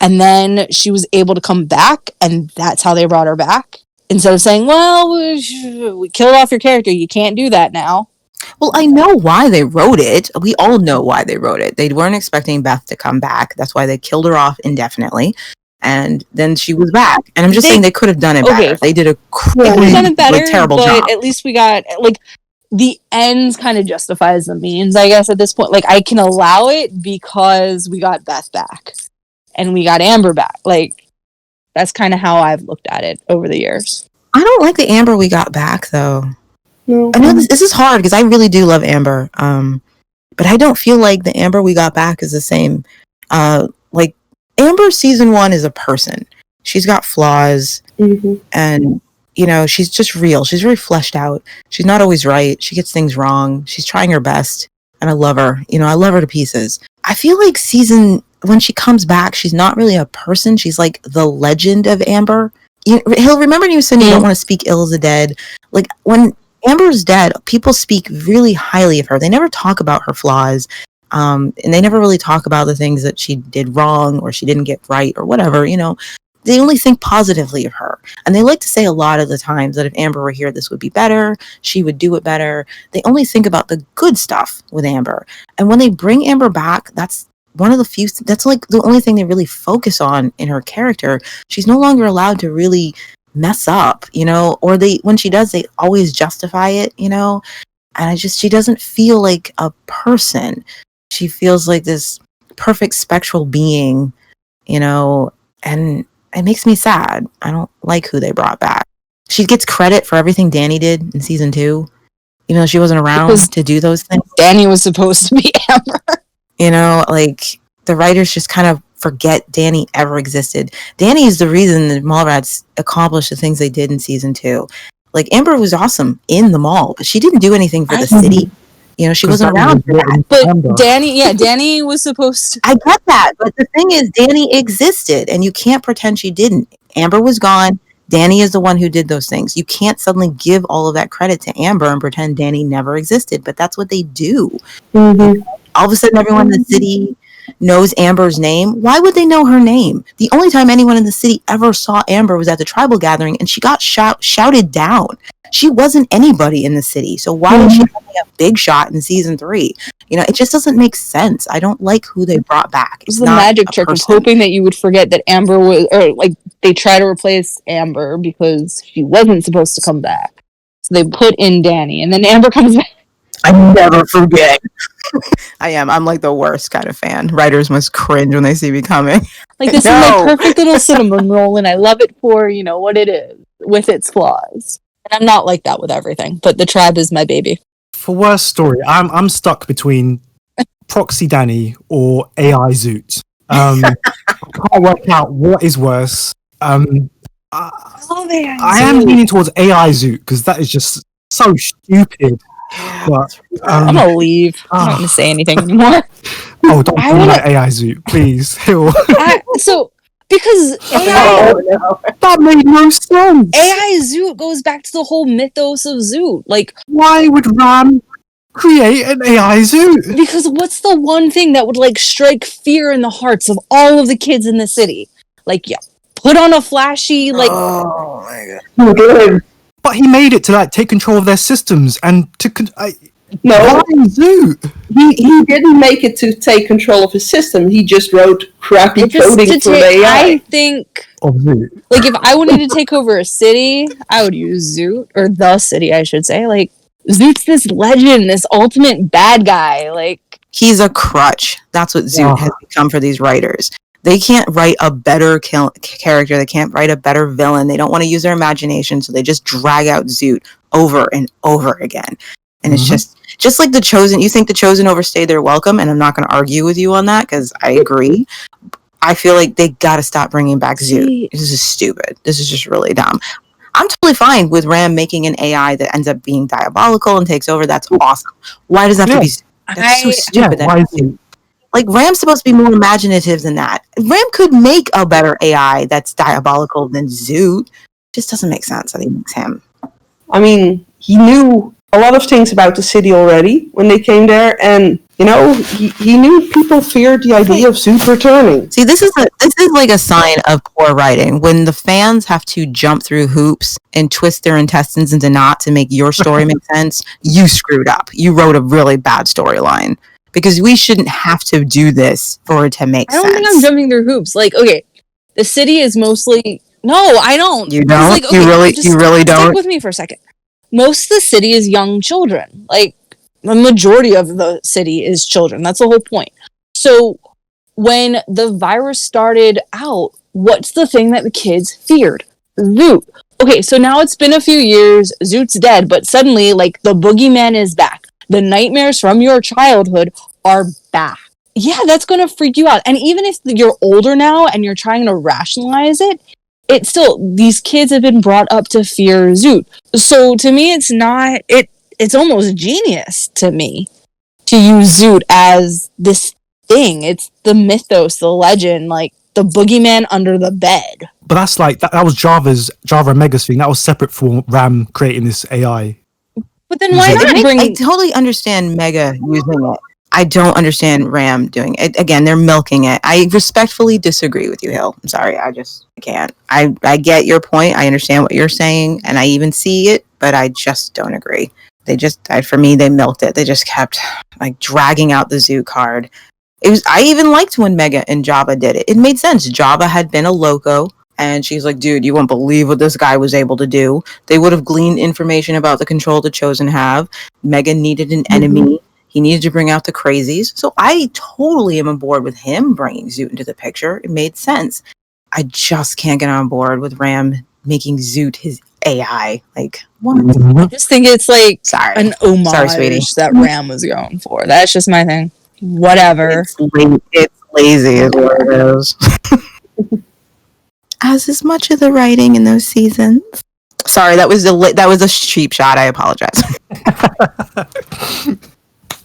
And then she was able to come back, and that's how they brought her back. Instead of saying, well, we killed off your character. You can't do that now. Well, I know why they wrote it. We all know why they wrote it. They weren't expecting Beth to come back. That's why they killed her off indefinitely. And then she was back. And I'm just saying they could have done it better. They did a crazy, terrible job. At least we got, like, the ends kind of justifies the means, I guess, at this point. Like, I can allow it because we got Beth back. And we got Amber back. Like, that's kind of how I've looked at it over the years. I don't like the Amber we got back, though. No. I know this is hard because I really do love Amber. But I don't feel like the Amber we got back is the same. Like, Amber season 1 is a person. She's got flaws. Mm-hmm. And, you know, she's just real. She's very fleshed out. She's not always right. She gets things wrong. She's trying her best. And I love her. You know, I love her to pieces. I feel like when she comes back, she's not really a person. She's like the legend of Amber. He'll remember you said you don't want to speak ill of the dead. Like, when Amber's dead, people speak really highly of her. They never talk about her flaws. And they never really talk about the things that she did wrong or she didn't get right or whatever, you know. They only think positively of her. And they like to say a lot of the times that if Amber were here, this would be better. She would do it better. They only think about the good stuff with Amber. And when they bring Amber back, that's one of the few, that's like the only thing they really focus on in her character. She's no longer allowed to really mess up, you know, or when she does, they always justify it, you know. And she doesn't feel like a person. She feels like this perfect spectral being, you know, and it makes me sad. I don't like who they brought back. She gets credit for everything Danny did in season 2, even though she wasn't around to do those things. Danny was supposed to be Amber. You know, like, the writers just kind of forget Danny ever existed. Danny is the reason the Mallrats accomplished the things they did in season 2. Like, Amber was awesome in the mall, but she didn't do anything for the city. You know, she wasn't around for that. But Danny was supposed to. I get that, but the thing is, Danny existed, and you can't pretend she didn't. Amber was gone. Danny is the one who did those things. You can't suddenly give all of that credit to Amber and pretend Danny never existed, but that's what they do. Mm-hmm. All of a sudden, everyone in the city knows Amber's name. Why would they know her name? The only time anyone in the city ever saw Amber was at the tribal gathering, and she got shouted down. She wasn't anybody in the city, so why was she having a big shot in season 3? You know, it just doesn't make sense. I don't like who they brought back. It was the magic trick of hoping that you would forget that Amber was, or like they try to replace Amber because she wasn't supposed to come back. So they put in Danny, and then Amber comes back. I never forget. I'm like the worst kind of fan. Writers must cringe when they see me coming. Like, this is my perfect little cinnamon roll, and I love it for, you know, what it is, with its flaws. And I'm not like that with everything, but the tribe is my baby. For worst story, I'm stuck between Proxy Danny or AI Zoot. I can't work out what is worse. I am leaning towards AI Zoot because that is just so stupid. But, I'm gonna leave. I'm not gonna say anything anymore. Oh, don't call my AI Zoot, please. Because AI, that made no sense. AI Zoot goes back to the whole mythos of Zoot. Like, why would Ram create an AI Zoot? Because what's the one thing that would, like, strike fear in the hearts of all of the kids in the city? Like, yeah, put on a flashy, like... Oh, my God. But he made it to, like, take control of their systems and to... No, Zoot. He didn't make it to take control of his system. He just wrote crappy coding for AI. I think, like, if I wanted to take over a city, I would use Zoot, or the city, I should say. Like, Zoot's this legend, this ultimate bad guy. Like, He's a crutch. That's what Zoot has become for these writers. They can't write a better character. They can't write a better villain. They don't want to use their imagination, so they just drag out Zoot over and over again. And it's just like The Chosen. You think The Chosen overstayed their welcome, and I'm not going to argue with you on that because I agree. I feel like they got to stop bringing back Zoot. This is stupid. This is just really dumb. I'm totally fine with Ram making an AI that ends up being diabolical and takes over. That's awesome. Why does that have to be? That's so stupid. Like, Ram's supposed to be more imaginative than that. Ram could make a better AI that's diabolical than Zoot. Just doesn't make sense that he makes him. I mean, he knew a lot of things about the city already when they came there, and you know, he knew people feared the idea of Zoot returning. See, this is like a sign of poor writing. When the fans have to jump through hoops and twist their intestines into knots to make your story make sense, you screwed up. You wrote a really bad storyline. Because we shouldn't have to do this for it to make sense. I don't think I'm jumping through hoops. Like, okay, the city is mostly... No, I don't. You don't? Like, okay, you really don't? Stick with me for a second. Most of the city is young children. Like, the majority of the city is children. That's the whole point. So, when the virus started out, what's the thing that the kids feared? Zoot. Okay, so now it's been a few years. Zoot's dead, but suddenly, like, the boogeyman is back. The nightmares from your childhood are back. Yeah, that's going to freak you out. And even if you're older now and you're trying to rationalize it, it's still, these kids have been brought up to fear Zoot. So to me, it's almost genius to me to use Zoot as this thing. It's the mythos, the legend, like the boogeyman under the bed. But that's like, that was Java and Mega's thing. That was separate from Ram creating this AI. But then why not bring... I totally understand Mega using it. I don't understand Ram doing it. Again, they're milking it. I respectfully disagree with you, Hill. I'm sorry. I can't. I get your point. I understand what you're saying, and I even see it, but I just don't agree. For me, they milked it. They just kept like dragging out the Zoot card. I even liked when Mega and Java did it. It made sense. Java had been a loco. And she's like, dude, you won't believe what this guy was able to do. They would have gleaned information about the control the Chosen have. Megan needed an enemy. He needed to bring out the crazies. So I totally am on board with him bringing Zoot into the picture. It made sense. I just can't get on board with Ram making Zoot his AI. Like, what? I just think it's like an homage Sorry, sweetie. that Ram was going for. That's just my thing. Whatever. It's lazy is what it is. As much of the writing in those seasons. Sorry, that was a cheap shot. I apologize.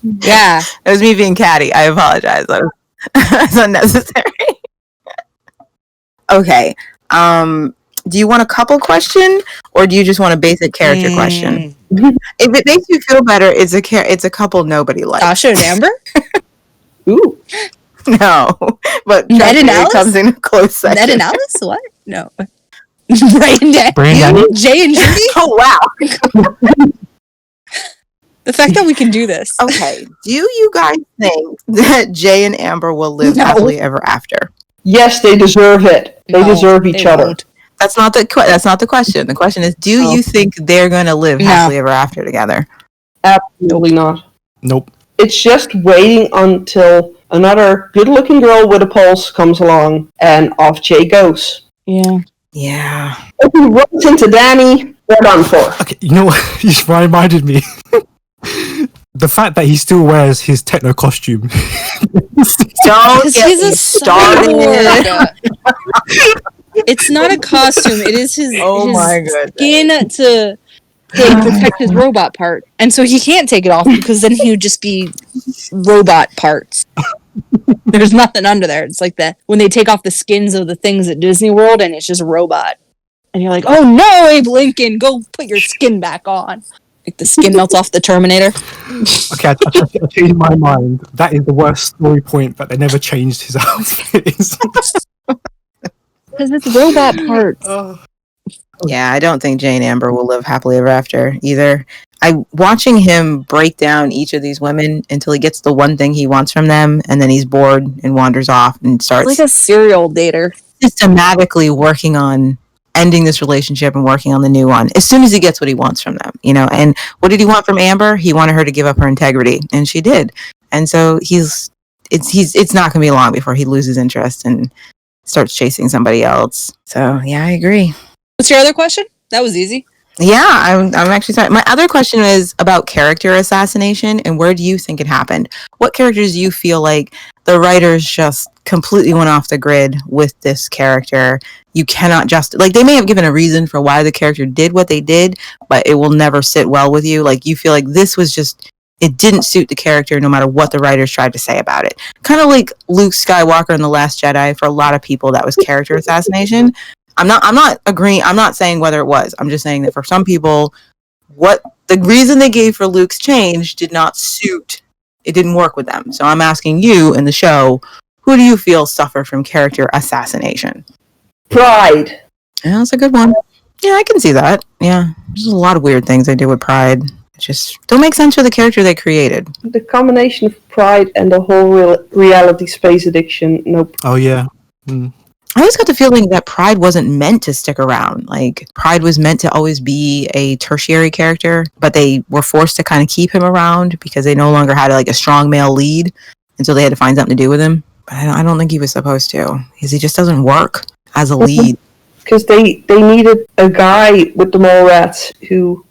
Yeah, it was me being catty. I apologize. That was unnecessary. Okay. Do you want a couple question, or do you just want a basic character question? If it makes you feel better, it's a couple nobody likes. Sasha and Amber. Ooh. No, but Ned and Alice comes in a close second. Ned and Alice? What? No. Brandon. Jay and Judy? Oh, wow. The fact that we can do this. Okay. Do you guys think that Jay and Amber will live happily ever after? Yes, they deserve it. They deserve each other. Won't. That's not the question. The question is, do you think they're going to live happily ever after together? Absolutely not. Nope. It's just waiting until another good-looking girl with a pulse comes along, and off Jay goes. Yeah. If he runs into Danny, they're done for. Okay, you know what? You reminded me. The fact that he still wears his techno costume. Don't get he's me a started. It's not a costume. It is his goodness. Skin to protect his robot part. And so he can't take it off because then he would just be robot parts. There's nothing under there. It's like that when they take off the skins of the things at Disney World and it's just a robot. And you're like, oh no, Abe Lincoln, go put your skin back on. Like the skin melts off the Terminator. Okay, I changed my mind. That is the worst story point that they never changed his outfit. Because it's robot parts. Yeah, I don't think Jane Amber will live happily ever after either. Watching him break down each of these women until he gets the one thing he wants from them, and then he's bored and wanders off and starts like a serial dater. Systematically working on ending this relationship and working on the new one as soon as he gets what he wants from them, you know. And what did he want from Amber? He wanted her to give up her integrity, and she did. And so it's not going to be long before he loses interest and starts chasing somebody else. So yeah, I agree. What's your other question? That was easy. Yeah, I'm actually sorry. My other question is about character assassination, and where do you think it happened? What characters do you feel like the writers just completely went off the grid with this character? You cannot just, like, they may have given a reason for why the character did what they did, but it will never sit well with you. Like, you feel like this was just, it didn't suit the character no matter what the writers tried to say about it. Kind of like Luke Skywalker in The Last Jedi. For a lot of people, that was character assassination. I'm not agreeing. I'm not saying whether it was. I'm just saying that for some people, what the reason they gave for Luke's change did not suit. It didn't work with them. So I'm asking you in the show, who do you feel suffered from character assassination? Pride. Yeah, that's a good one. Yeah, I can see that. Yeah, there's a lot of weird things they do with Pride. It just don't make sense for the character they created. The combination of Pride and the whole reality space addiction. Nope. Oh yeah. I always got the feeling that Pride wasn't meant to stick around. Like, Pride was meant to always be a tertiary character, but they were forced to kind of keep him around because they no longer had like a strong male lead, and so they had to find something to do with him. But I don't think he was supposed to, because he just doesn't work as a lead. Because they needed a guy with the mole rats who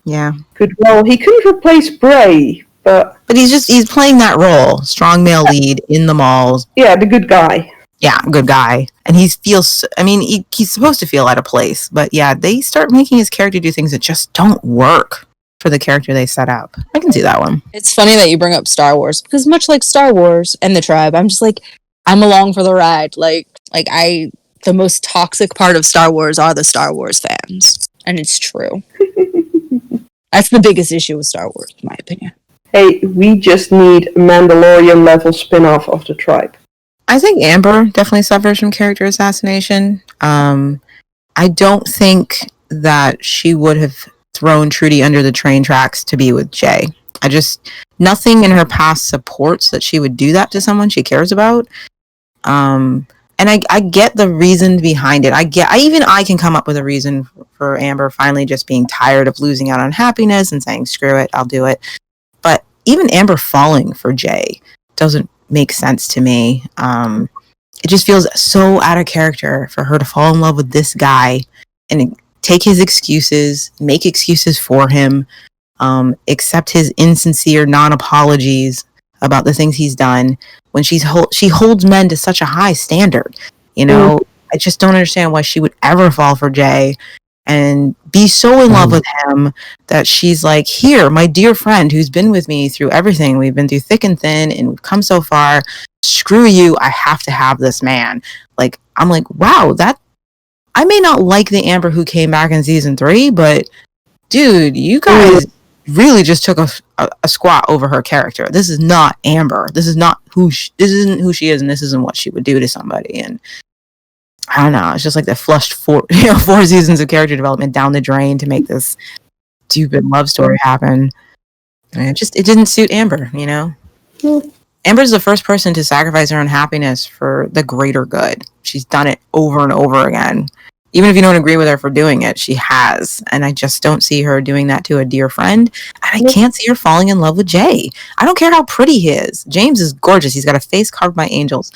could, well, he couldn't replace Bray, but he's playing that role, strong male lead in the malls. Yeah, the good guy. Yeah, good guy. And he's supposed to feel out of place. But yeah, they start making his character do things that just don't work for the character they set up. I can see that one. It's funny that you bring up Star Wars, because much like Star Wars and the Tribe, I'm just like, I'm along for the ride. The most toxic part of Star Wars are the Star Wars fans. And it's true. That's the biggest issue with Star Wars, in my opinion. Hey, we just need a Mandalorian level spin-off of the Tribe. I think Amber definitely suffers from character assassination. I don't think that she would have thrown Trudy under the train tracks to be with Jay. Nothing in her past supports that she would do that to someone she cares about. And I get the reason behind it. I can come up with a reason for Amber finally just being tired of losing out on happiness and saying, screw it, I'll do it. But even Amber falling for Jay doesn't make sense to me. It just feels so out of character for her to fall in love with this guy and take his excuses, make excuses for him, accept his insincere non-apologies about the things he's done when she holds men to such a high standard. You know, I just don't understand why she would ever fall for Jay and be so in love with him that she's like, here, my dear friend who's been with me through everything. We've been through thick and thin and we've come so far. Screw you. I have to have this man. Like, I'm like, wow, I may not like the Amber who came back in season 3, but dude, you guys really just took a squat over her character. This is not Amber. This isn't who she is, and this isn't what she would do to somebody. And I don't know. It's just like they flushed 4 seasons of character development down the drain to make this stupid love story happen. And it didn't suit Amber, you know? Amber's the first person to sacrifice her own happiness for the greater good. She's done it over and over again. Even if you don't agree with her for doing it, she has. And I just don't see her doing that to a dear friend. And I can't see her falling in love with Jay. I don't care how pretty he is. James is gorgeous. He's got a face carved by angels.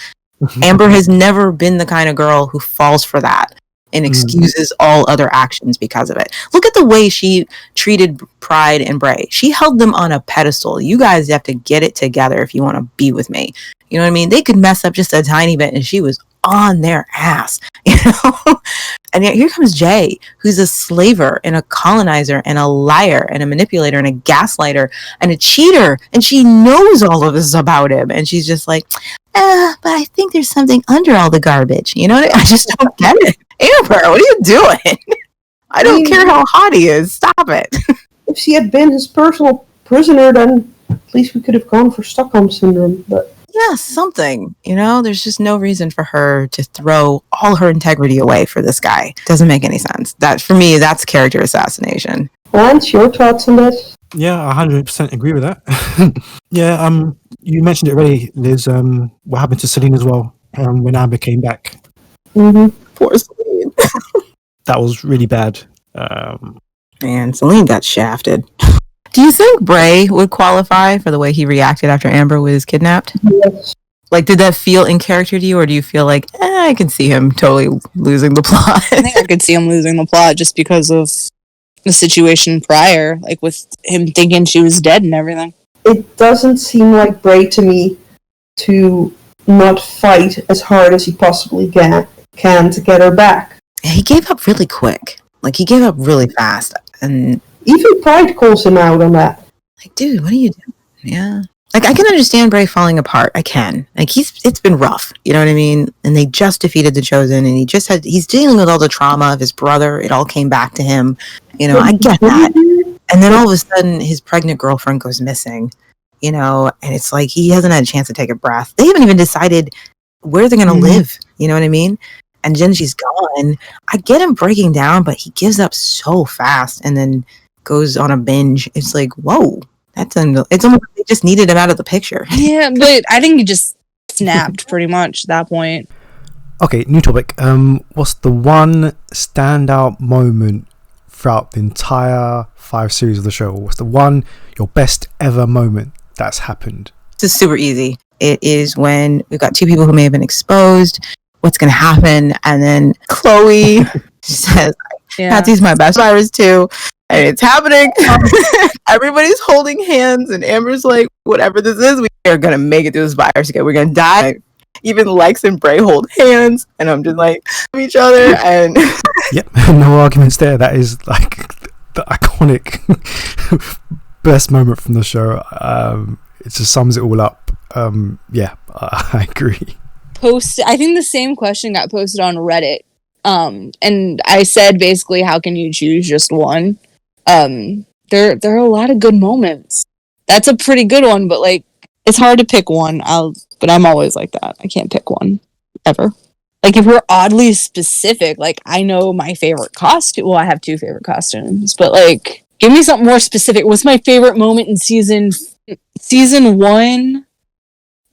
Amber has never been the kind of girl who falls for that and excuses all other actions because of it. Look at the way she treated Pride and Bray. She held them on a pedestal. You guys have to get it together if you want to be with me. You know what I mean? They could mess up just a tiny bit and she was on their ass, you know? And yet here comes Jay, who's a slaver and a colonizer and a liar and a manipulator and a gaslighter and a cheater. And she knows all of this about him. And she's just like, but I think there's something under all the garbage. You know what I just don't get it. Amber, what are you doing? I don't care how hot he is. Stop it. If she had been his personal prisoner, then at least we could have gone for Stockholm Syndrome. But yeah, something. You know, there's just no reason for her to throw all her integrity away for this guy. Doesn't make any sense. That, for me, that's character assassination. Lance, your thoughts on this? Yeah, 100% agree with that. Yeah, you mentioned it already, Liz. What happened to Celine as well when Amber came back? Poor Celine. That was really bad. Man, Celine got shafted. Do you think Bray would qualify for the way he reacted after Amber was kidnapped? Yes. Like, did that feel in character to you, or do you feel like, I can see him totally losing the plot? I think I could see him losing the plot just because of the situation prior, like with him thinking she was dead and everything. It doesn't seem like Bray to me to not fight as hard as he possibly can to get her back. He gave up really quick. Like, he gave up really fast. And Even Pride calls him out on that. like, dude, what are you doing? Yeah. Like, I can understand Bray falling apart. I can. Like, it's been rough. You know what I mean? And they just defeated the Chosen, and he's dealing with all the trauma of his brother. It all came back to him. You know, I get that. And then all of a sudden, his pregnant girlfriend goes missing. You know, and it's like he hasn't had a chance to take a breath. They haven't even decided where they're going to live. You know what I mean? And then she's gone. I get him breaking down, but he gives up so fast and then goes on a binge. It's like, whoa. It's almost like they just needed him out of the picture. Yeah, but I think he just snapped pretty much at that point. Okay, new topic. What's the one standout moment throughout the entire 5 series of the show? What's your best ever moment that's happened? This is super easy. It is when we've got 2 people who may have been exposed. What's going to happen? And then Chloe says, Patsy's my best virus too. And it's happening. Everybody's holding hands, and Amber's like, whatever this is, we are going to make it through this virus again. We're going to die. Even Lex and Bray hold hands, and I'm just like, each other. And Yep, no arguments there. That is like the iconic best moment from the show. It just sums it all up. Yeah, I agree. I think the same question got posted on Reddit. And I said basically, how can you choose just one? There are a lot of good moments. That's a pretty good one, but like it's hard to pick one. But I'm always like that. I can't pick one ever. Like if we're oddly specific, like I know my favorite costume. Well, I have 2 favorite costumes, but like give me something more specific. What's my favorite moment in season 1?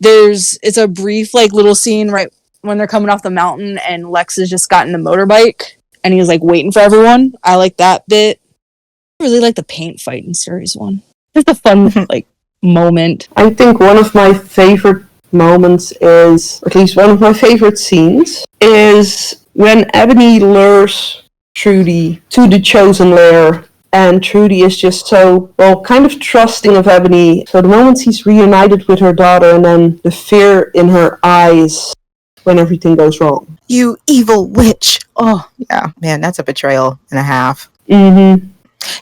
It's a brief like little scene right when they're coming off the mountain and Lex has just gotten a motorbike and he's like waiting for everyone. I like that bit. I really like the paint fight in series 1. It's a fun like moment. I think one of my favorite moments is, or at least one of my favorite scenes, is when Ebony lures Trudy to the Chosen Lair, and Trudy is just so, kind of trusting of Ebony. So the moment she's reunited with her daughter, and then the fear in her eyes when everything goes wrong. You evil witch. Oh, yeah, man, that's a betrayal and a half. Mm-hmm.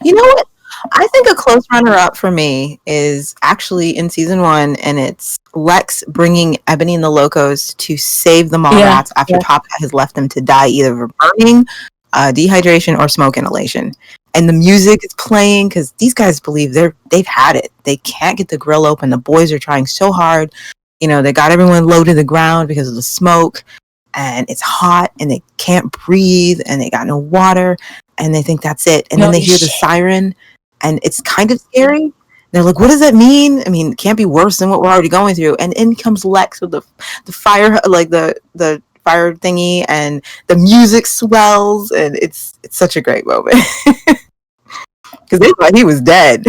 You know what? I think a close runner-up for me is actually in season 1, and it's Lex bringing Ebony and the Locos to save the Mallrats after Top Hat has left them to die either of burning, dehydration, or smoke inhalation. And the music is playing because these guys believe they've had it. They can't get the grill open. The boys are trying so hard. You know, they got everyone low to the ground because of the smoke, and it's hot, and they can't breathe, and they got no water, and they think that's it. And then they hear the siren, and it's kind of scary. They're like, what does that mean? I mean, it can't be worse than what we're already going through. And in comes Lex with the fire, like the fire thingy, and the music swells, and it's such a great moment. Because they thought he was dead.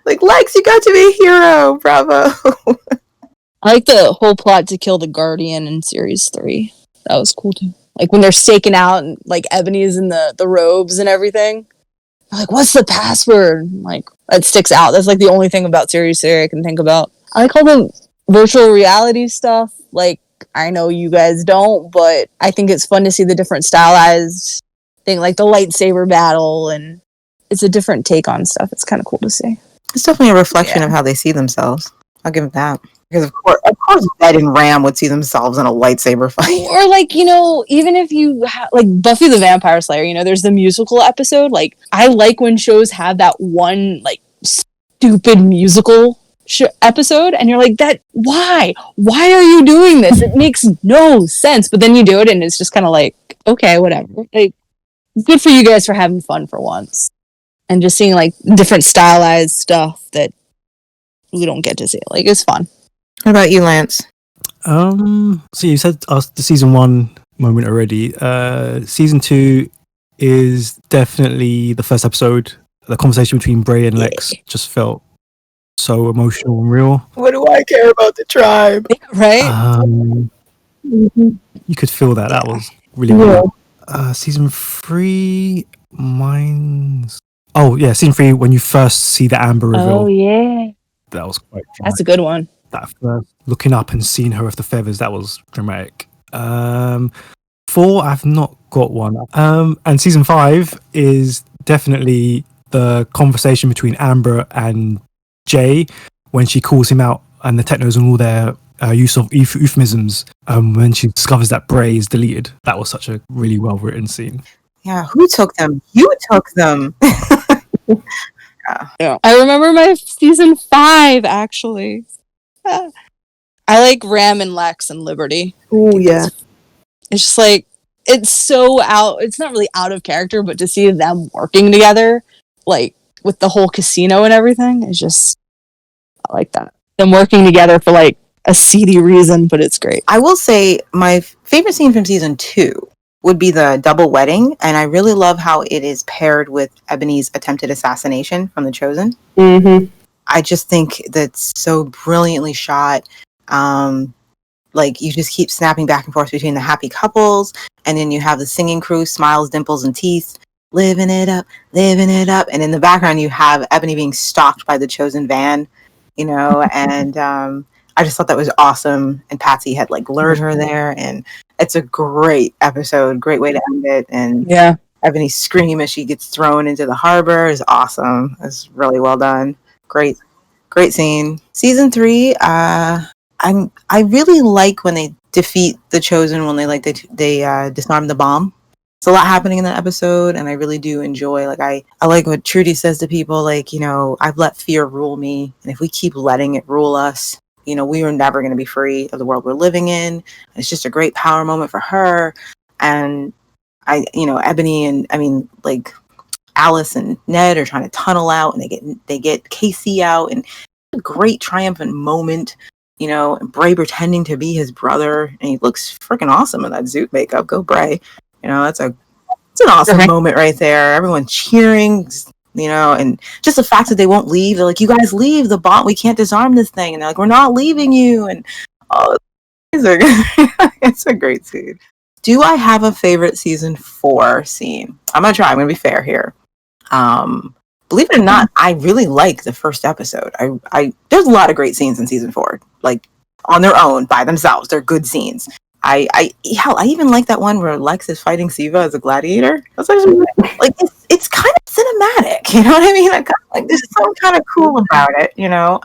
Like, Lex, you got to be a hero. Bravo. I like the whole plot to kill the Guardian in series 3. That was cool too. Like when they're staking out and like Ebony is in the robes and everything. I'm like, what's the password? Like that sticks out. That's like the only thing about series 3 I can think about. I like all the virtual reality stuff. Like I know you guys don't, but I think it's fun to see the different stylized thing, like the lightsaber battle, and it's a different take on stuff. It's kind of cool to see. It's definitely a reflection of how they see themselves. I'll give it that. Because of course, Ed and Ram would see themselves in a lightsaber fight. Or like, you know, even if you like Buffy the Vampire Slayer, you know, there's the musical episode. Like, I like when shows have that one like stupid musical episode, and you're like, why are you doing this? It makes no sense. But then you do it, and it's just kind of like, okay, whatever. Like, good for you guys for having fun for once, and just seeing like different stylized stuff that we don't get to see. Like, it's fun. What about you, Lance? So you said the season 1 moment already. Season 2 is definitely the first episode, the conversation between Bray and Lex just felt so emotional and real. What do I care about the tribe? Right? You could feel that. That was really Yeah. good. Season 3, mine's... Oh, yeah, season 3, when you first see the Amber reveal. Oh yeah. That was quite dramatic. That's a good one. That first looking up and seeing her with the feathers, that was dramatic. 4, I've not got one. And season 5 is definitely the conversation between Amber and Jay when she calls him out and the technos and all their use of euphemisms when she discovers that Bray is deleted. That was such a really well written scene. Yeah, who took them? You took them. Yeah. I remember my season 5 actually. I like Ram and Lex and Liberty. Oh yeah. It's just like it's so out. It's not really out of character, but to see them working together, like with the whole casino and everything, is just I like that. Them working together for like a seedy reason, but it's great. I will say my favorite scene from season 2 would be the double wedding, and I really love how it is paired with Ebony's attempted assassination from The Chosen. Mm-hmm. I just think that's so brilliantly shot. Like you just keep snapping back and forth between the happy couples, and then you have the singing crew, smiles, dimples, and teeth, living it up, and in the background you have Ebony being stalked by the Chosen van, you know, and I just thought that was awesome. And Patsy had like lured her there, and it's a great episode, great way to end it. And Yeah. Ebony's scream as she gets thrown into the harbor is awesome. It's really well done. Great scene. Season 3, I really like when they defeat the Chosen, when they disarm the bomb. It's a lot happening in that episode, and I really do enjoy. Like I like what Trudy says to people, like, you know, I've let fear rule me, and if we keep letting it rule us, you know, we are never going to be free of the world we're living in. And it's just a great power moment for her, and Ebony and like Alice and Ned are trying to tunnel out, and they get Casey out, and a great triumphant moment. You know, and Bray pretending to be his brother, and he looks freaking awesome in that Zoot makeup. Go Bray! You know, it's an awesome moment right there. Everyone cheering, you know, and just the fact that they won't leave. They're like, "You guys leave the bomb. We can't disarm this thing." And they're like, "We're not leaving you." And it's a great scene. Do I have a favorite season 4 scene? I'm gonna try. I'm gonna be fair here. Believe it or not, I really like the first episode. I there's a lot of great scenes in season 4, like on their own, by themselves. They're good scenes. I even like that one where Lex is fighting Siva as a gladiator. That's actually like it's kind of cinematic, you know what I mean? Like there's something kind of cool about it, you know.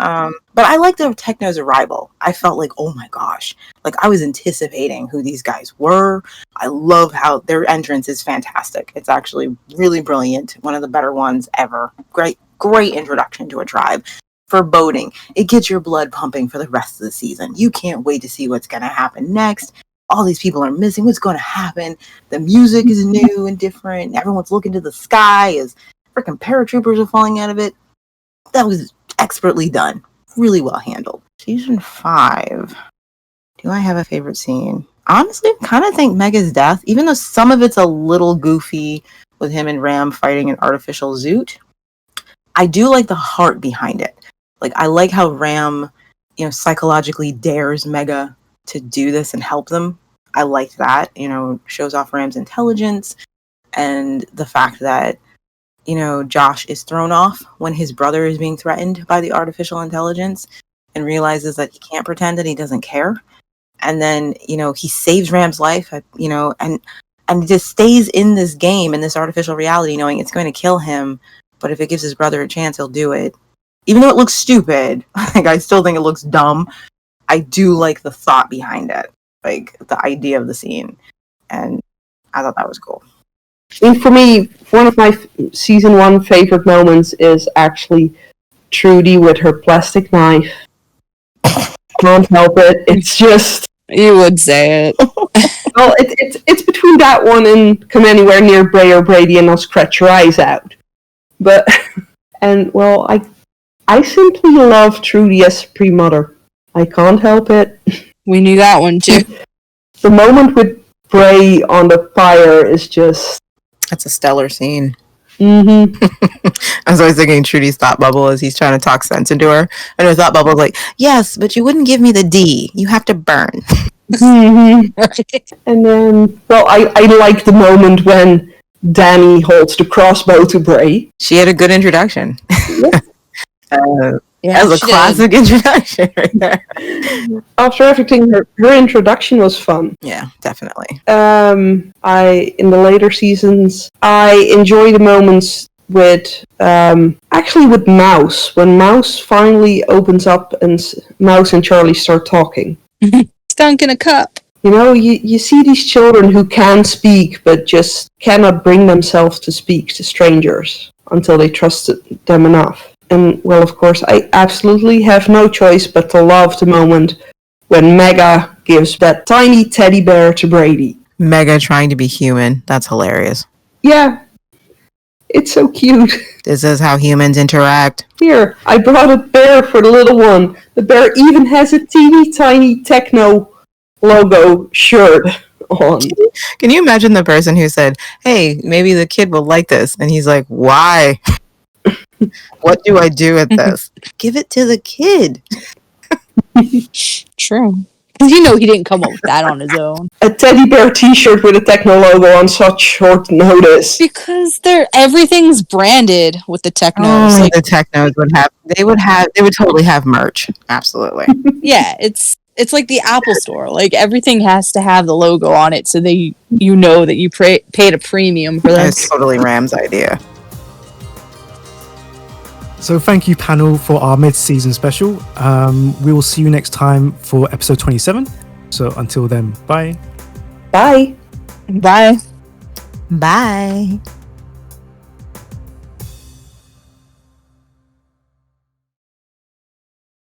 But I like the Techno's arrival. I felt like, oh my gosh, like I was anticipating who these guys were. I love how their entrance is fantastic. It's actually really brilliant. One of the better ones ever. Great introduction to a tribe. Foreboding. It gets your blood pumping for the rest of the season. You can't wait to see what's going to happen next. All these people are missing. What's going to happen? The music is new and different. Everyone's looking to the sky as freaking paratroopers are falling out of it. That was expertly done. Really well handled. Season 5. Do I have a favorite scene? Honestly, I kind of think Mega's death, even though some of it's a little goofy with him and Ram fighting an artificial Zoot, I do like the heart behind it. Like, I like how Ram, you know, psychologically dares Mega to do this and help them. I like that, you know, shows off Ram's intelligence and the fact that, you know, Josh is thrown off when his brother is being threatened by the artificial intelligence and realizes that he can't pretend that he doesn't care. And then, you know, he saves Ram's life, you know, and just stays in this game, in this artificial reality, knowing it's going to kill him. But if it gives his brother a chance, he'll do it. Even though it looks stupid, like I still think it looks dumb. I do like the thought behind it, like the idea of the scene. And I thought that was cool. And for me, one of my season 1 favorite moments is actually Trudy with her plastic knife. Can't help it. It's just... You would say it. Well, it's between that one and come anywhere near Bray or Brady and I'll scratch your eyes out. But, and well, I simply love Trudy as Supreme Mother. I can't help it. We knew that one too. The moment with Bray on the fire is just... That's a stellar scene. I was always thinking Trudy's thought bubble as he's trying to talk sense into her. And her thought bubble is like, yes, but you wouldn't give me the D. You have to burn. And then, well, I like the moment when Danny holds the crossbow to Bray. She had a good introduction. Yeah, That was a she classic introduction right there. After everything, her introduction was fun. Yeah, definitely. In the later seasons, I enjoy the moments with actually with Mouse, when Mouse finally opens up and Mouse and Charlie start talking. Skunk in a cup. You know, you see these children who can speak but just cannot bring themselves to speak to strangers until they trust them enough. And, well, of course, I absolutely have no choice but to love the moment when Mega gives that tiny teddy bear to Brady. Mega trying to be human. That's hilarious. Yeah, it's so cute. This is how humans interact. Here, I brought a bear for the little one. The bear even has a teeny tiny techno logo shirt on. Can you imagine the person who said, hey, maybe the kid will like this? And he's like, why? What do I do with this? Give it to the kid. True. Because you know he didn't come up with that on his own. A teddy bear t-shirt with a techno logo on such short notice. Because everything's branded with the technos. Only Like, the technos would have. They would totally have merch. Absolutely. yeah, it's like the Apple Store. Like everything has to have the logo on it, so you know that you paid a premium for That's this. totally Ram's idea. So thank you, panel, for our mid-season special. We will see you next time for episode 27. So until then, bye. Bye. Bye. Bye.